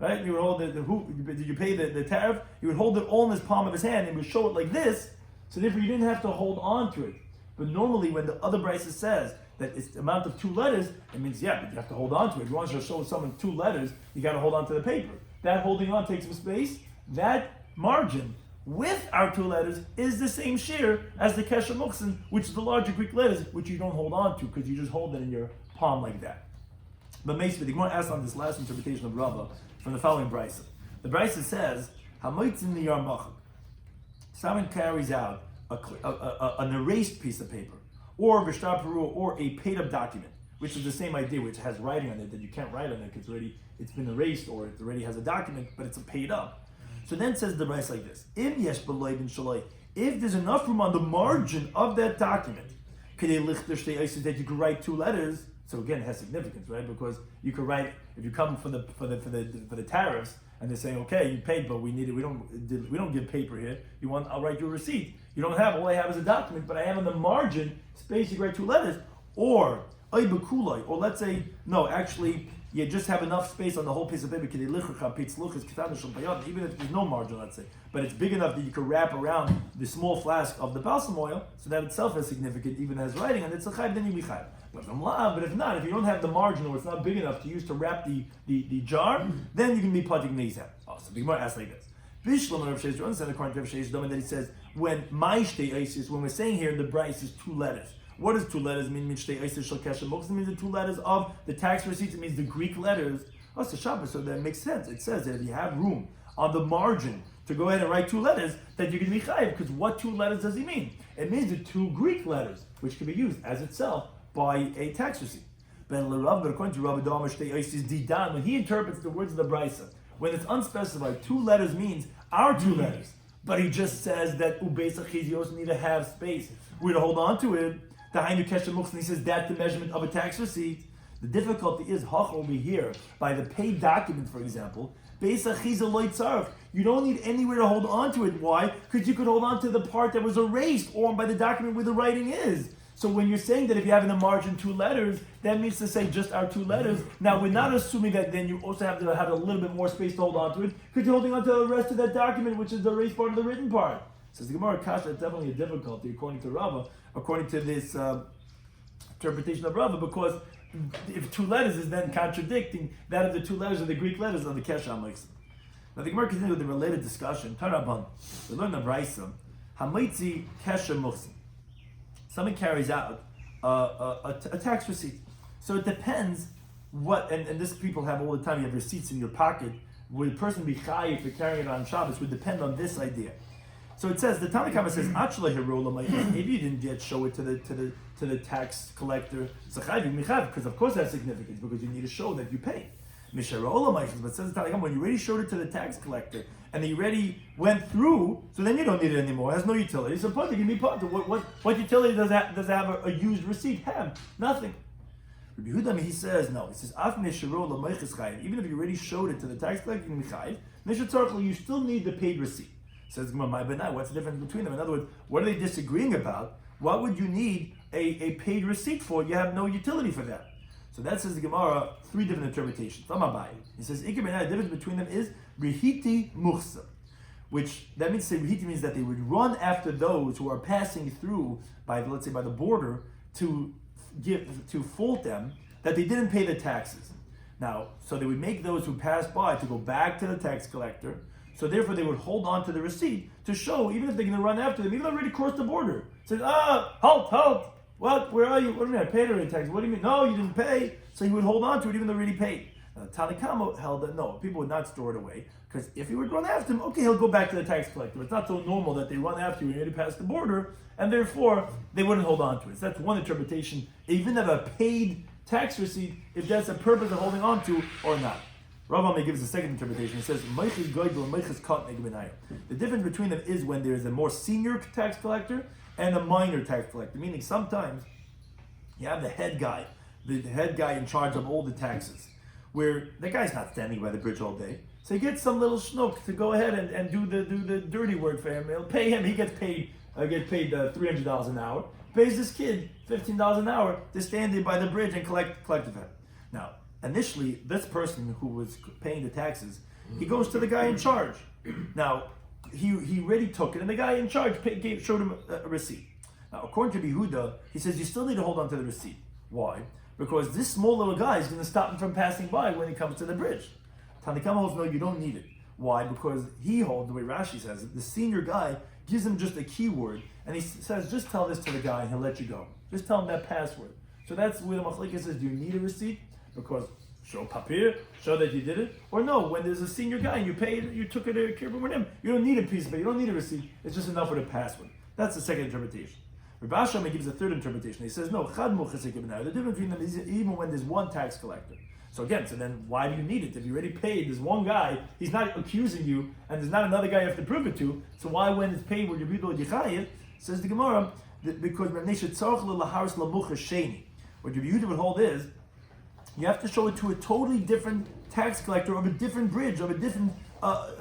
right? You would hold did you pay the tariff? You would hold it all in his palm of his hand and would show it like this, so therefore you didn't have to hold on to it. But normally when the other brisa says that it's the amount of 2 letters, it means, but you have to hold on to it. If you want to show someone 2 letters, you got to hold on to the paper. That holding on takes some space. That margin with our 2 letters is the same shiur as the kesher muktzin, which is the larger Greek letters, which you don't hold on to because you just hold it in your palm like that. But basically, the Gemara asks on this last interpretation of Rava from the following brisa. The brisa says, "Hamoitzin niyar machak." Someone carries out an erased piece of paper, or v'shtar peru, or a paid-up document, which is the same idea, which has writing on it that you can't write on it because it's been erased, or it already has a document, but it's a paid up. So then says the brisa like this: Im yesh b'loy bin shaloi, if there's enough room on the margin of that document, kedei lichter shtei isis, that you could write 2 letters. So again, it has significance, right? Because you could write, if you come for the tariffs and they're saying, okay, you paid, but we need it. We don't give paper here. I'll write you a receipt. You don't have. All I have is a document, but I have on the margin space. You write 2 letters, or let's say no, actually. You just have enough space on the whole piece of paper, even if there's no margin, let's say. But it's big enough that you can wrap around the small flask of the balsam oil, so that itself is significant, even as writing, and it's a chayv, then you be chayv. But if not, if you don't have the margin, or it's not big enough to use to wrap the jar, then you can be patig nizah. Oh, so the Gemara asks like this. Bishlam Rav Shloimy Schwartzberg, according to Rav Shloimy Schwartzberg, that he says, when we're saying here in the Bryce is 2 letters. What does 2 letters mean? It means the 2 letters of the tax receipts. It means the Greek letters. Oh, so Shabbos, so that makes sense. It says that if you have room on the margin to go ahead and write 2 letters, that you can be chayiv. Because what 2 letters does he mean? It means the 2 Greek letters, which can be used as itself by a tax receipt. But according to Rabbi Didan, when he interprets the words of the brisa, when it's unspecified, 2 letters means our 2 letters. But he just says that you also need to have space. We're to hold on to it. He says that's the measurement of a tax receipt. The difficulty is over here by the paid document, for example. You don't need anywhere to hold on to it. Why? Because you could hold on to the part that was erased or by the document where the writing is. So when you're saying that if you have in the margin 2 letters, that means to say just our 2 letters. Now we're not assuming that then you also have to have a little bit more space to hold on to it, because you're holding on to the rest of that document, which is the erased part of the written part. Says the Gemara Kasha, it's definitely a difficulty according to Rava, according to this interpretation of Rava, because if 2 letters is then contradicting that of the 2 letters of the Greek letters of the Kesha Hamoitzi. Now the Gemara continues with the related discussion. Taraban, we learn the Brisa, Hamoitzi Kesha Muktzin. Someone carries out a tax receipt. So it depends what, and this people have all the time, you have receipts in your pocket. Would a person be chayiv for carrying it on Shabbos would depend on this idea. So it says, the Tanna Kama says, if you didn't yet show it to the tax collector, because of course that's significant, because you need to show that you paid. But it says the Tanna Kama, when you already showed it to the tax collector, and he already went through, so then you don't need it anymore. It has no utility. So give me part. What utility does it have a used receipt have? Nothing. Rabbi Yehuda, he says, no. He says, even if you already showed it to the tax collector, you still need the paid receipt. Says what's the difference between them? In other words, what are they disagreeing about? What would you need a paid receipt for? You have no utility for that. So that says the Gemara 3 different interpretations. It says the difference between them is rihiti muchsa, which that means rihiti means that they would run after those who are passing through by, let's say, by the border to fault them that they didn't pay the taxes. Now, so they would make those who pass by to go back to the tax collector. So therefore, they would hold on to the receipt to show, even if they're going to run after them, even though they already crossed the border. Says, halt! What? Where are you? What do you mean? I paid already tax. What do you mean? No, you didn't pay. So he would hold on to it even though he already paid. Now, Tanna Kama held that no, people would not store it away, because if he would run after him, okay, he'll go back to the tax collector. It's not so normal that they run after you and you already passed the border, and therefore they wouldn't hold on to it. So that's one interpretation, even of a paid tax receipt, if that's the purpose of holding on to or not. Rav gives a second interpretation. He says, the difference between them is when there is a more senior tax collector and a minor tax collector. Meaning sometimes you have the head guy in charge of all the taxes, where the guy's not standing by the bridge all day. So he gets some little schnook to go ahead and do the dirty work for him. He'll pay him. He gets paid $300 an hour. Pays this kid $15 an hour to stand there by the bridge and collect the fee. Now, initially, this person who was paying the taxes, he goes to the guy in charge. Now, he already took it, and the guy in charge showed him a receipt. Now, according to Yehuda, he says you still need to hold on to the receipt. Why? Because this small little guy is going to stop him from passing by when he comes to the bridge. Tanakama holds, no, you don't need it. Why? Because he holds, the way Rashi says it, the senior guy gives him just a keyword, and he says, just tell this to the guy and he'll let you go. Just tell him that password. So that's where the Machlekes says, do you need a receipt? Because show papir, show that you did it. Or no, when there's a senior guy and you paid, you took it to kibbutz with him, you don't need a piece of it, you don't need a receipt. It's just enough with a password. That's the second interpretation. Rabbi Shloimy gives a third interpretation. He says, no, the difference between them is even when there's one tax collector. So again, so then why do you need it? If you already paid, there's one guy, he's not accusing you, and there's not another guy you have to prove it to, so why when it's paid with your Yibidol Yichayit, says the Gemara, because what Rabbi Yehuda would hold is, you have to show it to a totally different tax collector of a different bridge, of a different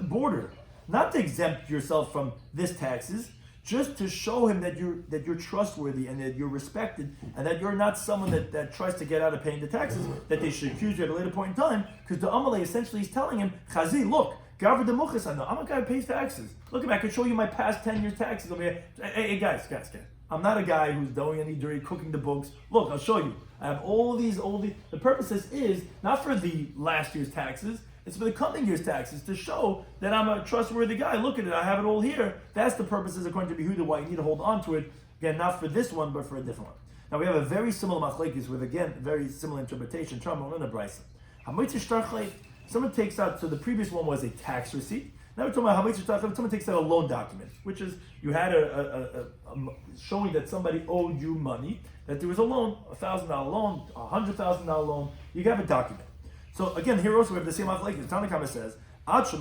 border. Not to exempt yourself from this taxes, just to show him that you're trustworthy and that you're respected and that you're not someone that tries to get out of paying the taxes, that they should accuse you at a later point in time, because the Amalei essentially is telling him, Chazi, look, I'm a guy who pays taxes. Look at me, I can show you my past 10 years taxes over here. Hey guys. I'm not a guy who's doing any dirty cooking the books. Look, I'll show you. I have all these. The purpose is not for the last year's taxes, it's for the coming year's taxes, to show that I'm a trustworthy guy. Look at it, I have it all here. That's the purposes, according to Yehuda, why you need to hold on to it. Again, not for this one, but for a different one. Now we have a very similar machlekes with, again, very similar interpretation. Someone takes out, so the previous one was a tax receipt. Now we're talking about someone takes out a loan document, which is you had a showing that somebody owed you money, that there was a loan, $1,000 loan, $100,000 loan. You have a document. So again, here also we have the same machlekes. Tanakama says, if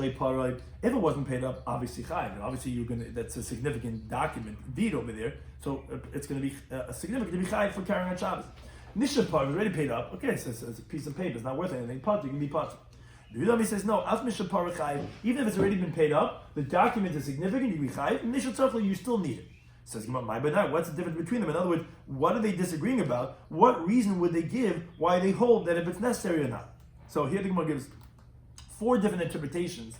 it wasn't paid up, obviously chayiv. Obviously that's a significant document, deed over there. So it's going to be significant to be chayiv for carrying on Shabbos. Nisha part is already paid up. Okay, so it's a piece of paper. It's not worth anything. Part you can be part. The Yudami says no. Even if it's already been paid up, the document is significant. You can be chayiv. Nisha tzarchli, you still need it. Says my but what's the difference between them? In other words, what are they disagreeing about? What reason would they give why they hold that if it's necessary or not? So here the Gemara gives 4 different interpretations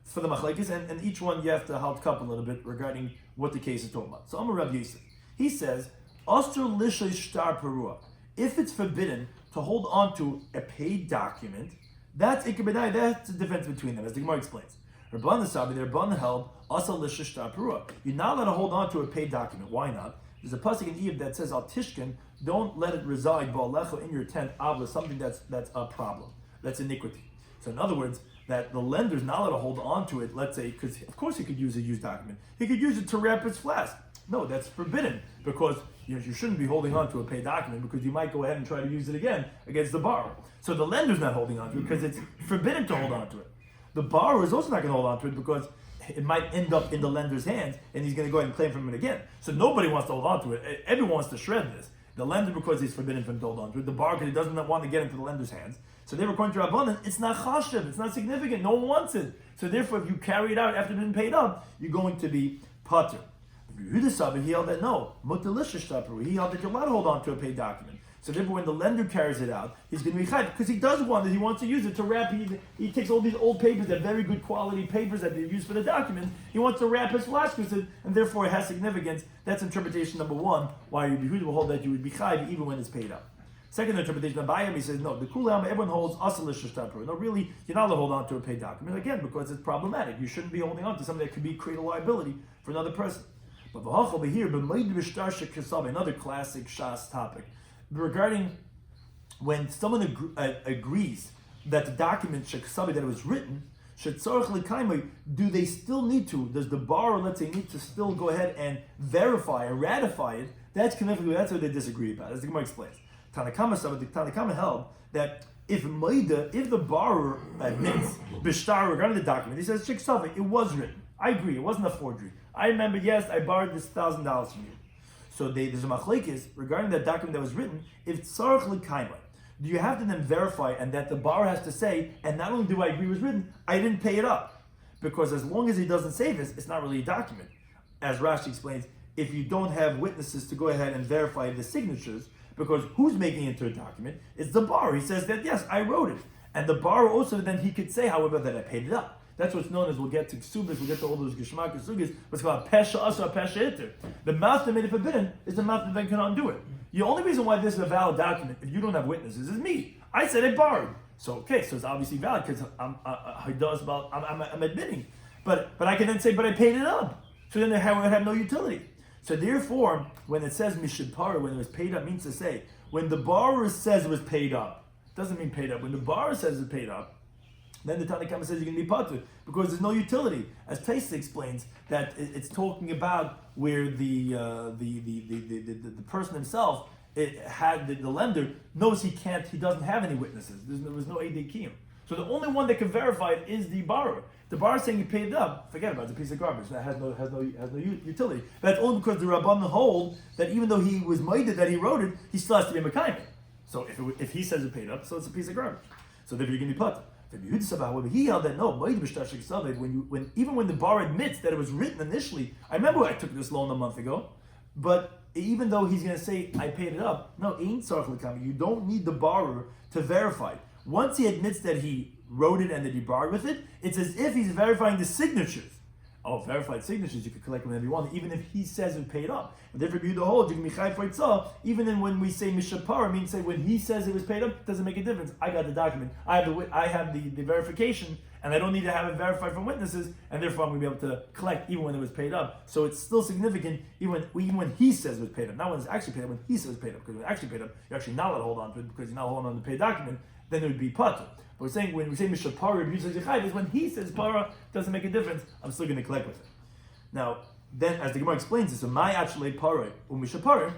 for the machlekes, and each one you have to help up a little bit regarding what the case is talking about. So Amar Rav Yosef, he says, Astur lishay shtar perua. If it's forbidden to hold on to a paid document, that's ikabedai. That's the difference between them, as the Gemara explains. Rabban Sabi, the Rabban held asa lishay shtar perua. You're not allowed to hold on to a paid document. Why not? There's a pasuk in Eve that says al tishkin, don't let it reside ba'alecha in your tent avla, something that's a problem. That's iniquity. So in other words, that the lender's not allowed to hold on to it, let's say, because of course he could use a used document. He could use it to wrap his flask. No, that's forbidden, because you shouldn't be holding on to a paid document, because you might go ahead and try to use it again against the borrower. So the lender's not holding on to it because it's forbidden to hold on to it. The borrower is also not going to hold on to it because it might end up in the lender's hands and he's going to go ahead and claim from it again. So nobody wants to hold on to it. Everyone wants to shred this. The lender, because he's forbidden from to hold on to it. The borrower, because he doesn't want to get into the lender's hands. So therefore, according to Rabbanan, it's not chashiv, it's not significant, no one wants it. So therefore, if you carry it out after it's been paid up, you're going to be pater. He held that no, he held that you're allowed to hold on to a paid document. So therefore, when the lender carries it out, he's going to be chayv, because he does want it, he wants to use it to wrap, he takes all these old papers, that very good quality papers that they use for the document, he wants to wrap his flask with it, and therefore it has significance. That's interpretation number 1, why Yehuda will hold that you would be chayv even when it's paid up. Second interpretation, Abayam, he says, no, the kulam, everyone holds asal shtar. No, really, you're not allowed to hold on to a paid document, again, because it's problematic. You shouldn't be holding on to something that could create a liability for another person. But over here, another classic Shas topic, regarding when someone agrees that the document, that it was written, do they still need to, does the borrower, let's say, need to still go ahead and verify or ratify it? That's what they disagree about, as the Gemara explains. Tanakama held that if the borrower admits bishtar regarding the document, he says it was written. I agree, it wasn't a forgery. I remember, yes, I borrowed this $1,000 from you. So there's a machlekes regarding that document that was written. If tzarich l'kaima, do you have to then verify, and that the borrower has to say, and not only do I agree it was written, I didn't pay it up, because as long as he doesn't say this, it's not really a document. As Rashi explains, if you don't have witnesses to go ahead and verify the signatures, because who's making it into a document? It's the borrower. He says that, yes, I wrote it. And the borrower also, then he could say, however, that I paid it up. That's what's known as, we'll get to ksubis, we'll get to all those geshmak and sugis, what's called pesha asa, pesha iter. The mouth that made it forbidden is the mouth that then can undo it. The only reason why this is a valid document, if you don't have witnesses, is me. I said I borrowed. So okay, so it's obviously valid because I'm admitting. But I can then say, but I paid it up. So then it would have no utility. So therefore, when it says mishapara, when it was paid up, means to say, when the borrower says it was paid up, doesn't mean paid up. When the borrower says it's paid up, then the Tanakhama says you're going to be patur because there's no utility. As Taisa explains, that it's talking about where the person himself, the lender knows he doesn't have any witnesses. There was no Eidei Kiyum. So the only one that can verify it is the borrower. The borrower saying he paid it up, forget about it, it's a piece of garbage. That has no utility. But that's only because the Rabbanan hold that even though he was minded that he wrote it, he still has to be a Mekayim. So if he says it paid up, so it's a piece of garbage. So therefore you're going to be patur. However, he held that no, even when the borrower admits that it was written initially, I remember I took this loan a month ago, but even though he's going to say I paid it up, no, you don't need the borrower to verify. Once he admits that he wrote it and that he borrowed with it, it's as if he's verifying the signatures. Oh, verified signatures you could collect whenever you want, even if he says it paid up. And therefore, you hold, you can be chayv for itzah, even when we say mishapar, means say when he says it was paid up, it doesn't make a difference. I got the document, I have the verification, and I don't need to have it verified from witnesses, and therefore I'm going to be able to collect even when it was paid up. So it's still significant even when he says it was paid up. Not when it's actually paid up, when he says it was paid up. Because when it's actually paid up, you're actually not allowed to hold on to it because you're not holding on to the paid document, then it would be patur. But we're saying when we say mishapar, is when he says para, doesn't make a difference, I'm still going to collect with it. Now, then, as the Gemara explains this, so my actually para umishapar,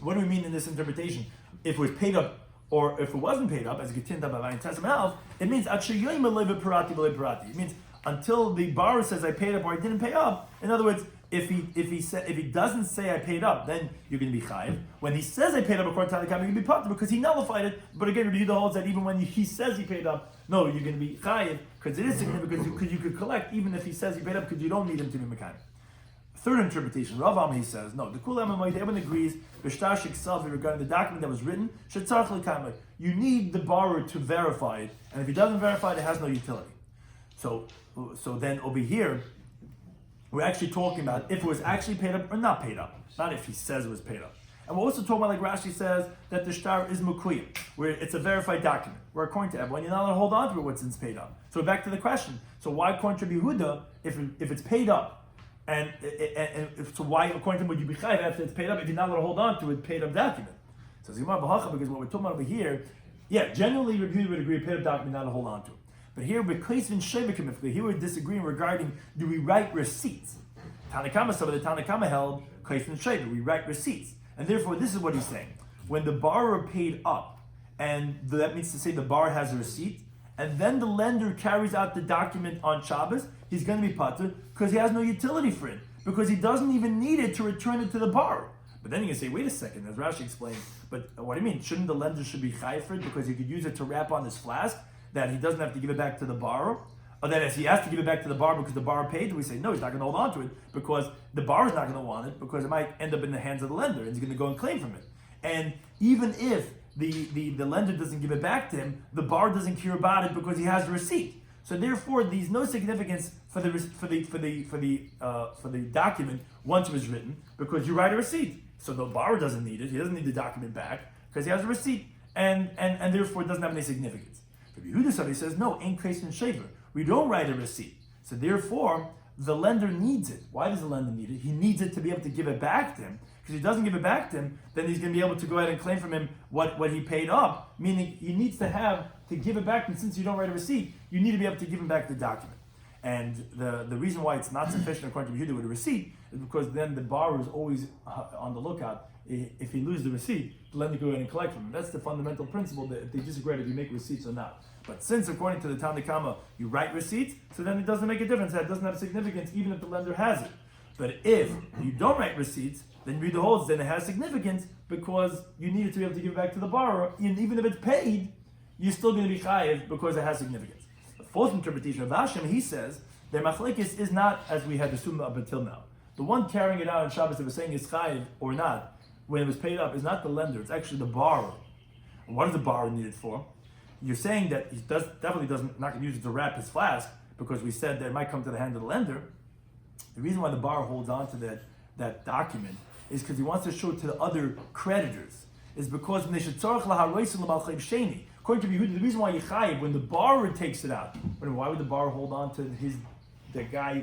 what do we mean in this interpretation? If it was paid up or if it wasn't paid up, as you can tell by Testament, it means actually parati. It means until the borrower says I paid up or I didn't pay up. In other words, if he doesn't say I paid up, then you're going to be chayiv. When he says I paid up according to the you're going to be patur because he nullified it. But again, Rabbi Yehuda holds that even when he says he paid up, no, you're going to be chayiv because it is significant because you could collect even if he says he paid up because you don't need him to be mekayim. Third interpretation, Rav Am, he says, no, the Kulam Amayit, everyone agrees, B'shtashik Salvi, regarding the document that was written, Shetzarch L'Kamei, you need the borrower to verify it, and if he doesn't verify it, it has no utility. So then over here, we're actually talking about if it was actually paid up or not paid up, not if he says it was paid up. And we're also talking about, like Rashi says, that the shtar is mukuyim, where it's a verified document, where according to everyone, you're not allowed to hold on to it once it's paid up. So back to the question, so why according to Yehuda, if it's paid up, and so why, according to him, would you be chayiv after it's paid up if you're not allowed to hold on to it, paid up document? So Zimar B'Hacha, because what we're talking about over here, yeah, generally Rabbi Yehuda would agree, paid up document, not to hold on to it. But here, here we're disagreeing regarding, do we write receipts? Tanakama, some of the Tanakama held, we write receipts. And therefore, this is what he's saying. When the borrower paid up, and that means to say the borrower has a receipt, and then the lender carries out the document on Shabbos, he's going to be patur because he has no utility for it, because he doesn't even need it to return it to the borrower. But then you can say, wait a second, as Rashi explains, but what do you mean? Shouldn't the lender should be chayiv for it because he could use it to wrap on his flask, that he doesn't have to give it back to the borrower? Or that as he has to give it back to the borrower because the borrower paid, we say, no, he's not going to hold on to it because the borrower's not going to want it because it might end up in the hands of the lender and he's going to go and claim from it. And even if the lender doesn't give it back to him, the borrower doesn't care about it because he has the receipt. So therefore, there's no significance for the document once it was written because you write a receipt. So the borrower doesn't need it; he doesn't need the document back because he has a receipt, and therefore it doesn't have any significance. Rabbi Yehuda says no, ain't case in shaver. We don't write a receipt. So therefore, the lender needs it. Why does the lender need it? He needs it to be able to give it back to him. Because if he doesn't give it back to him, then he's going to be able to go ahead and claim from him what he paid up. Meaning he needs to give it back, and since you don't write a receipt, you need to be able to give him back the document. And the reason why it's not sufficient according to Yehuda with a receipt is because then the borrower is always on the lookout. If he loses the receipt, the lender go ahead and collect from him. That's the fundamental principle that if they disagree if you make receipts or not. But since according to the Tanakama you write receipts, so then it doesn't make a difference. That doesn't have significance even if the lender has it. But if you don't write receipts, then read the holds, then it has significance because you need it to be able to give it back to the borrower. And even if it's paid, you're still going to be chayiv because it has significance. The fourth interpretation of Hashem, he says, their machlekes is not as we had assumed up until now. The one carrying it out on Shabbos that was saying is chayiv or not, when it was paid up, is not the lender, it's actually the borrower. And what does the borrower need it for? You're saying that he definitely not going to use it to wrap his flask because we said that it might come to the hand of the lender. The reason why the borrower holds on to that document is because he wants to show to the other creditors. Is because when they should tzarich laharoisim l'malchayv sheni. According to Yehuda, the reason why Yechayev, when the borrower takes it out, why would the borrower hold on to the guy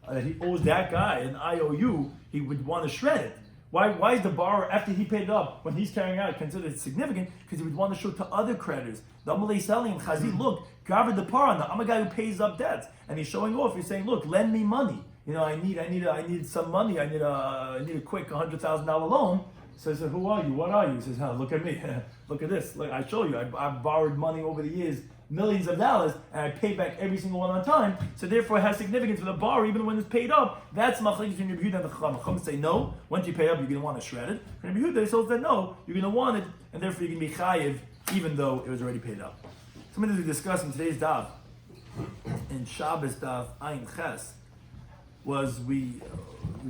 that he owes that guy an IOU? He would want to shred it. Why is the borrower, after he paid it up, when he's carrying out, considered it significant? Because he would want to show to other creditors. The Amalei selling Chazi, look, Gavar the Paran, I'm a guy who pays up debts, and he's showing off. He's saying, look, lend me money. I need some money. I need a quick $100,000 loan. Says, who are you? What are you? He says, look at me. Look at this. Look, I show you. I've borrowed money over the years, millions of dollars, and I pay back every single one on time. So therefore, it has significance for the borrower, even when it's paid up. That's machlekes between Rabbi Yehuda and the Chacham. Chacham say no. Once you pay up, you're going to want to shred it. And Rabbi Yehuda says that no, you're going to want it, and therefore you're going to be chayiv, even though it was already paid up. Something that we discussed in today's daf, in Shabbos Daf Ayin Ches, was we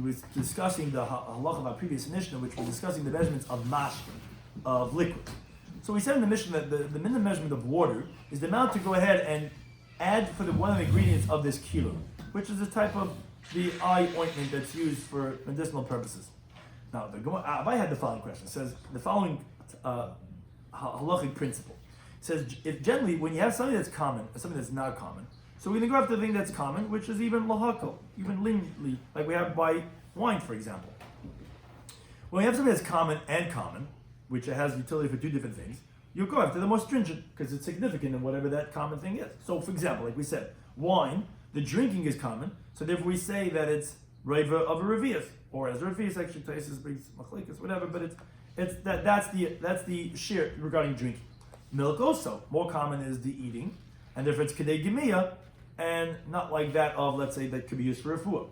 was discussing the halach of our previous Mishnah, which was discussing the measurements of mashkin, of liquid. So we said in the Mishnah that the minimum measurement of water is the amount to go ahead and add for one of the ingredients of this kilo, which is a type of the eye ointment that's used for medicinal purposes. Now, I had the following question. It says the following halachic principle. It says if generally when you have something that's common and something that's not common, so we're going to go after the thing that's common, which is even lahakal, even leniently, like we have by wine, for example. When you have something that's common, which has utility for two different things, you'll go after the most stringent because it's significant in whatever that common thing is. So, for example, like we said, wine, the drinking is common, so therefore we say that it's reiva of a revius, or as a revius actually tastes machlekes, whatever. But that's the shiur regarding drinking. Milk also more common is the eating, and therefore it's kedei gemiyah, and not like that of, let's say, that could be used for refuah.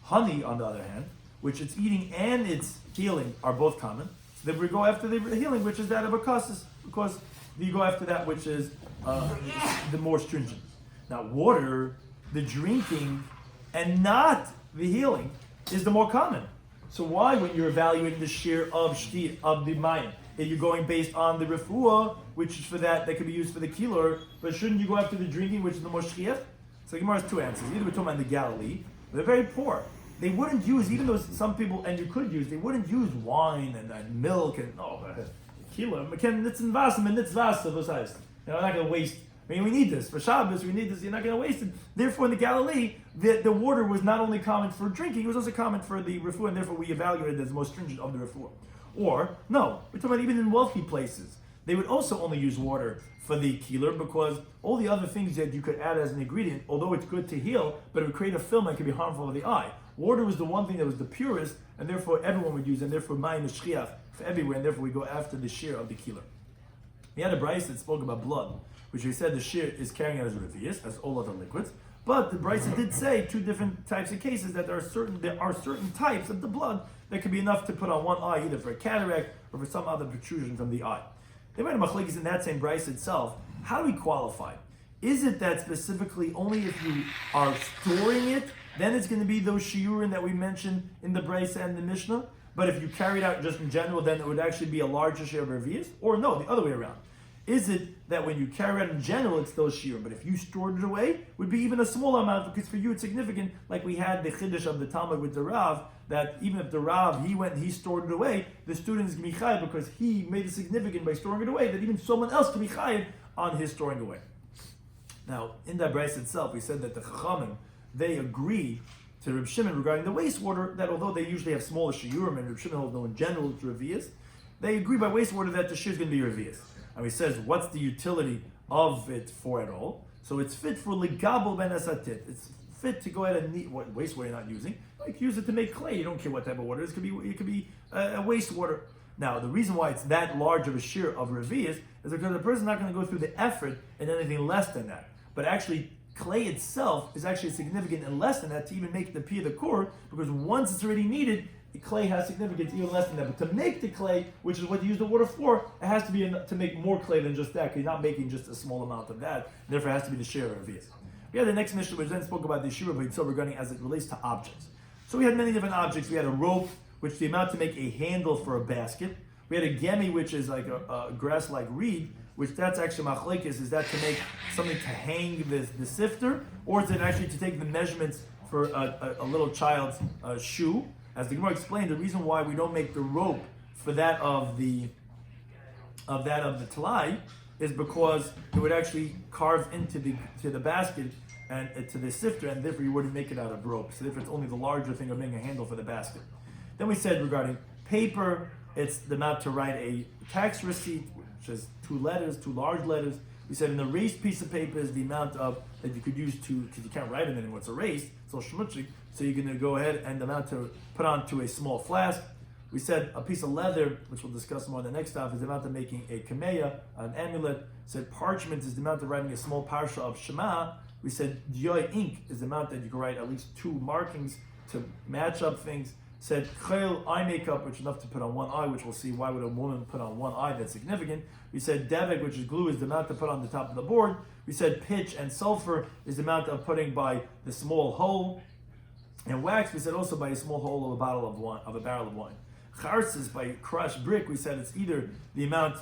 Honey, on the other hand, which it's eating and it's healing, are both common. So then we go after the healing, which is that of a kassis, because you go after that which is the more stringent. Now, water, the drinking, and not the healing, is the more common. So why, when you're evaluating the shiur of the mayim, are you going based on the refuah, which is for that could be used for the kilor, but shouldn't you go after the drinking, which is the more shchiach? So the Gemara has two answers. Either we're talking about the Galilee, they're very poor. They wouldn't use, even though some people, and you could use, they wouldn't use wine and milk and kilo. It's in Wasser, and it's Wasser, those heißt. We're not going to waste. I mean, we need this for Shabbos. We need this. You're not going to waste it. Therefore, in the Galilee, the water was not only common for drinking; it was also common for the refuah, and therefore we evaluated it as the most stringent of the refuah. Or no, we're talking about even in wealthy places, they would also only use water for the keeler because all the other things that you could add as an ingredient, although it's good to heal, but it would create a film that could be harmful to the eye. Water was the one thing that was the purest, and therefore everyone would use, and therefore mayim is shchiach for everywhere, and therefore we go after the shiur of the keeler. We had a brayso that spoke about blood, which we said the shiur is carrying out as a revius, as all other liquids. But the brayso did say two different types of cases that there are certain types of the blood that could be enough to put on one eye, either for a cataract or for some other protrusion from the eye. They made a machlekes in that same brayso itself. How do we qualify? Is it that specifically only if you are storing it, then it's going to be those shiurim that we mentioned in the brayso and the Mishnah? But if you carry it out just in general, then it would actually be a larger share of revius? Or no, the other way around. Is it that when you carry it out in general, it's those shiurim, but if you stored it away, would be even a small amount, because for you it's significant, like we had the chiddush of the Talmud with the Rav, that even if the Rav, he stored it away, the student is going to be chayav because he made it significant by storing it away, that even someone else can be chayav on his storing away. Now, in that brayso itself, we said that the Chachamim, they agree to Reb Shimon regarding the wastewater, that although they usually have smaller shiurim, and Reb Shimon holds no in general it's revius, they agree by wastewater that the shiur is going to be revius. And he says, what's the utility of it for at all? So it's fit for ligabel ben asatit. It's fit to go ahead and need what wastewater you're not using. You can use it to make clay. You don't care what type of water it is. It could be a wastewater. Now, the reason why it's that large of a shiur of revius is because the person's not going to go through the effort in anything less than that. But actually, clay itself is actually significant and less than that to even make the pia the core, because once it's already needed, the clay has significance even less than that. But to make the clay, which is what you use the water for, it has to be to make more clay than just that, because you're not making just a small amount of that. Therefore, it has to be the shiur of revius. We had the next Mishnah, which then spoke about the shiur of Hitzah regarding as it relates to objects. So we had many different objects. We had a rope, which the amount to make a handle for a basket. We had a gemi, which is like a grass-like reed, which that's actually machlekes. Is that to make something to hang the sifter, or is it actually to take the measurements for a little child's shoe? As the Gemara explained, the reason why we don't make the rope for that of the talai is because it would actually carve into the basket and to the sifter, and therefore you wouldn't make it out of rope. So therefore it's only the larger thing of making a handle for the basket. Then we said regarding paper, it's the amount to write a tax receipt, which is 2 letters, 2 large letters. We said an erased piece of paper is the amount of that you could use to, because you can't write it anymore, it's erased, it's all shmutzig, so you're going to go ahead and the amount to put onto a small flask. We said a piece of leather, which we'll discuss more in the next stop, is the amount of making a kameya, an amulet. We said parchment is the amount of writing a small parsha of Shema. We said dioy ink is the amount that you can write at least 2 markings to match up things. Said chayil, eye makeup, which is enough to put on one eye, which we'll see why would a woman put on one eye, that's significant. We said devik, which is glue, is the amount to put on the top of the board. We said pitch and sulfur is the amount of putting by the small hole. And wax, we said also by a small hole of a barrel of wine. Charsis, by crushed brick, we said it's either the amount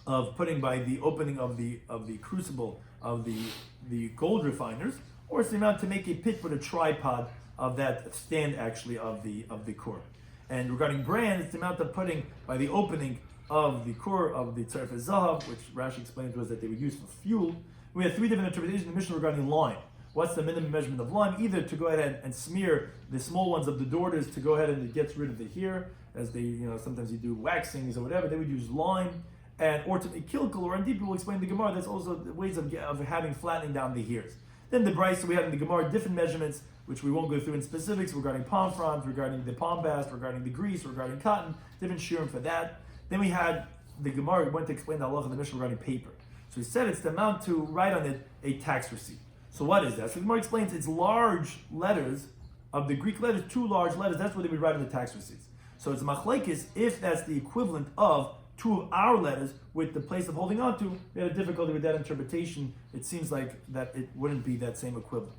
of putting by the opening of the crucible of the gold refiners, or it's the amount to make a pit with a tripod of that stand actually of the core. And regarding brand, it's the amount of putting by the opening of the core of the tzaref zahav, which Rashi explained to us that they would use for fuel. We had 3 different interpretations in the Mishnah regarding lime. What's the minimum measurement of lime? Either to go ahead and smear the small ones of the daughters to go ahead and it gets rid of the hair, as they, sometimes you do waxings or whatever, they would use lime. And or to be kilkel, or indeed people explain the Gemara, there's also ways of having flattening down the hairs. Then the Bryce, we have in the Gemara different measurements, which we won't go through in specifics, regarding palm fronds, regarding the palm bast, regarding the grease, regarding cotton, different shiurim for that. Then we had the Gemara went to explain the halacha of the Mishnah regarding paper. So he said it's the amount to write on it a tax receipt. So what is that? So the Gemara explains it's large letters of the Greek letters, 2 large letters, that's what they would write on the tax receipts. So it's machlekes if that's the equivalent of 2 of our letters with the place of holding on to. We had a difficulty with that interpretation. It seems like that it wouldn't be that same equivalent.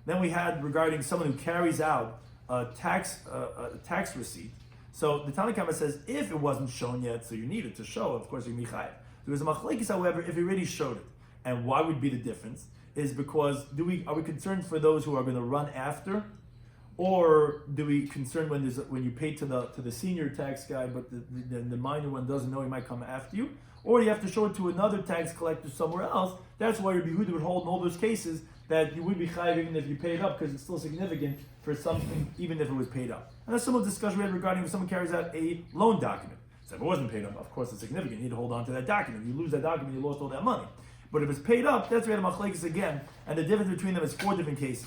Then we had regarding someone who carries out a tax receipt. So the Tanna Kama says if it wasn't shown yet, so you need it to show, of course you're michayev. There was a machlekes, however, if he already showed it. And why would be the difference? Is because are we concerned for those who are going to run after, or do we concern when you pay to the senior tax guy, but the minor one doesn't know he might come after you, or you have to show it to another tax collector somewhere else? That's why Rabbi Yehuda would hold in all those cases that you would be chayav even if you paid up, because it's still significant for something even if it was paid up. And that's similar discussion we had regarding if someone carries out a loan document. So if it wasn't paid up, of course it's significant. You need to hold on to that document. You lose that document, you lost all that money. But if it's paid up, that's where the machlekes again, and the difference between them is 4 different cases.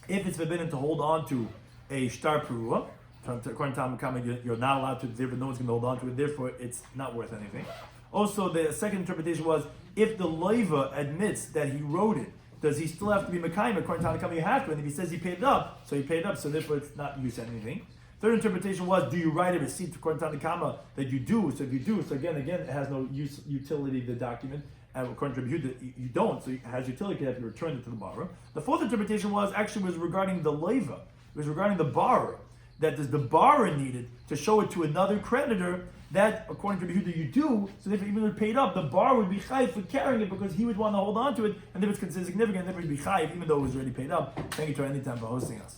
If it's forbidden to hold on to a shtar perua, according to Talmud, you're not allowed to, therefore no one's going to hold on to it, therefore it's not worth anything. Also, the second interpretation was, if the loiva admits that he wrote it, does he still have to be mekayim? According to Talmud, you have to, and if he says he paid it up, so he paid it up, so therefore it's not used anything. Third interpretation was, do you write a receipt according to Tanakama that you do? So if you do, so again, it has no utility, the document. And according to Rabbi Yehuda, you don't, so it has utility, you have to return it to the borrower. The fourth interpretation was regarding the leva. It was regarding the borrower. That does the borrower needed to show it to another creditor, that according to Rabbi Yehuda you do, so if even if it paid up, the borrower would be chayiv for carrying it because he would want to hold on to it, and if it's considered significant, then it would be chayiv even though it was already paid up. Thank you to Anytime for hosting us.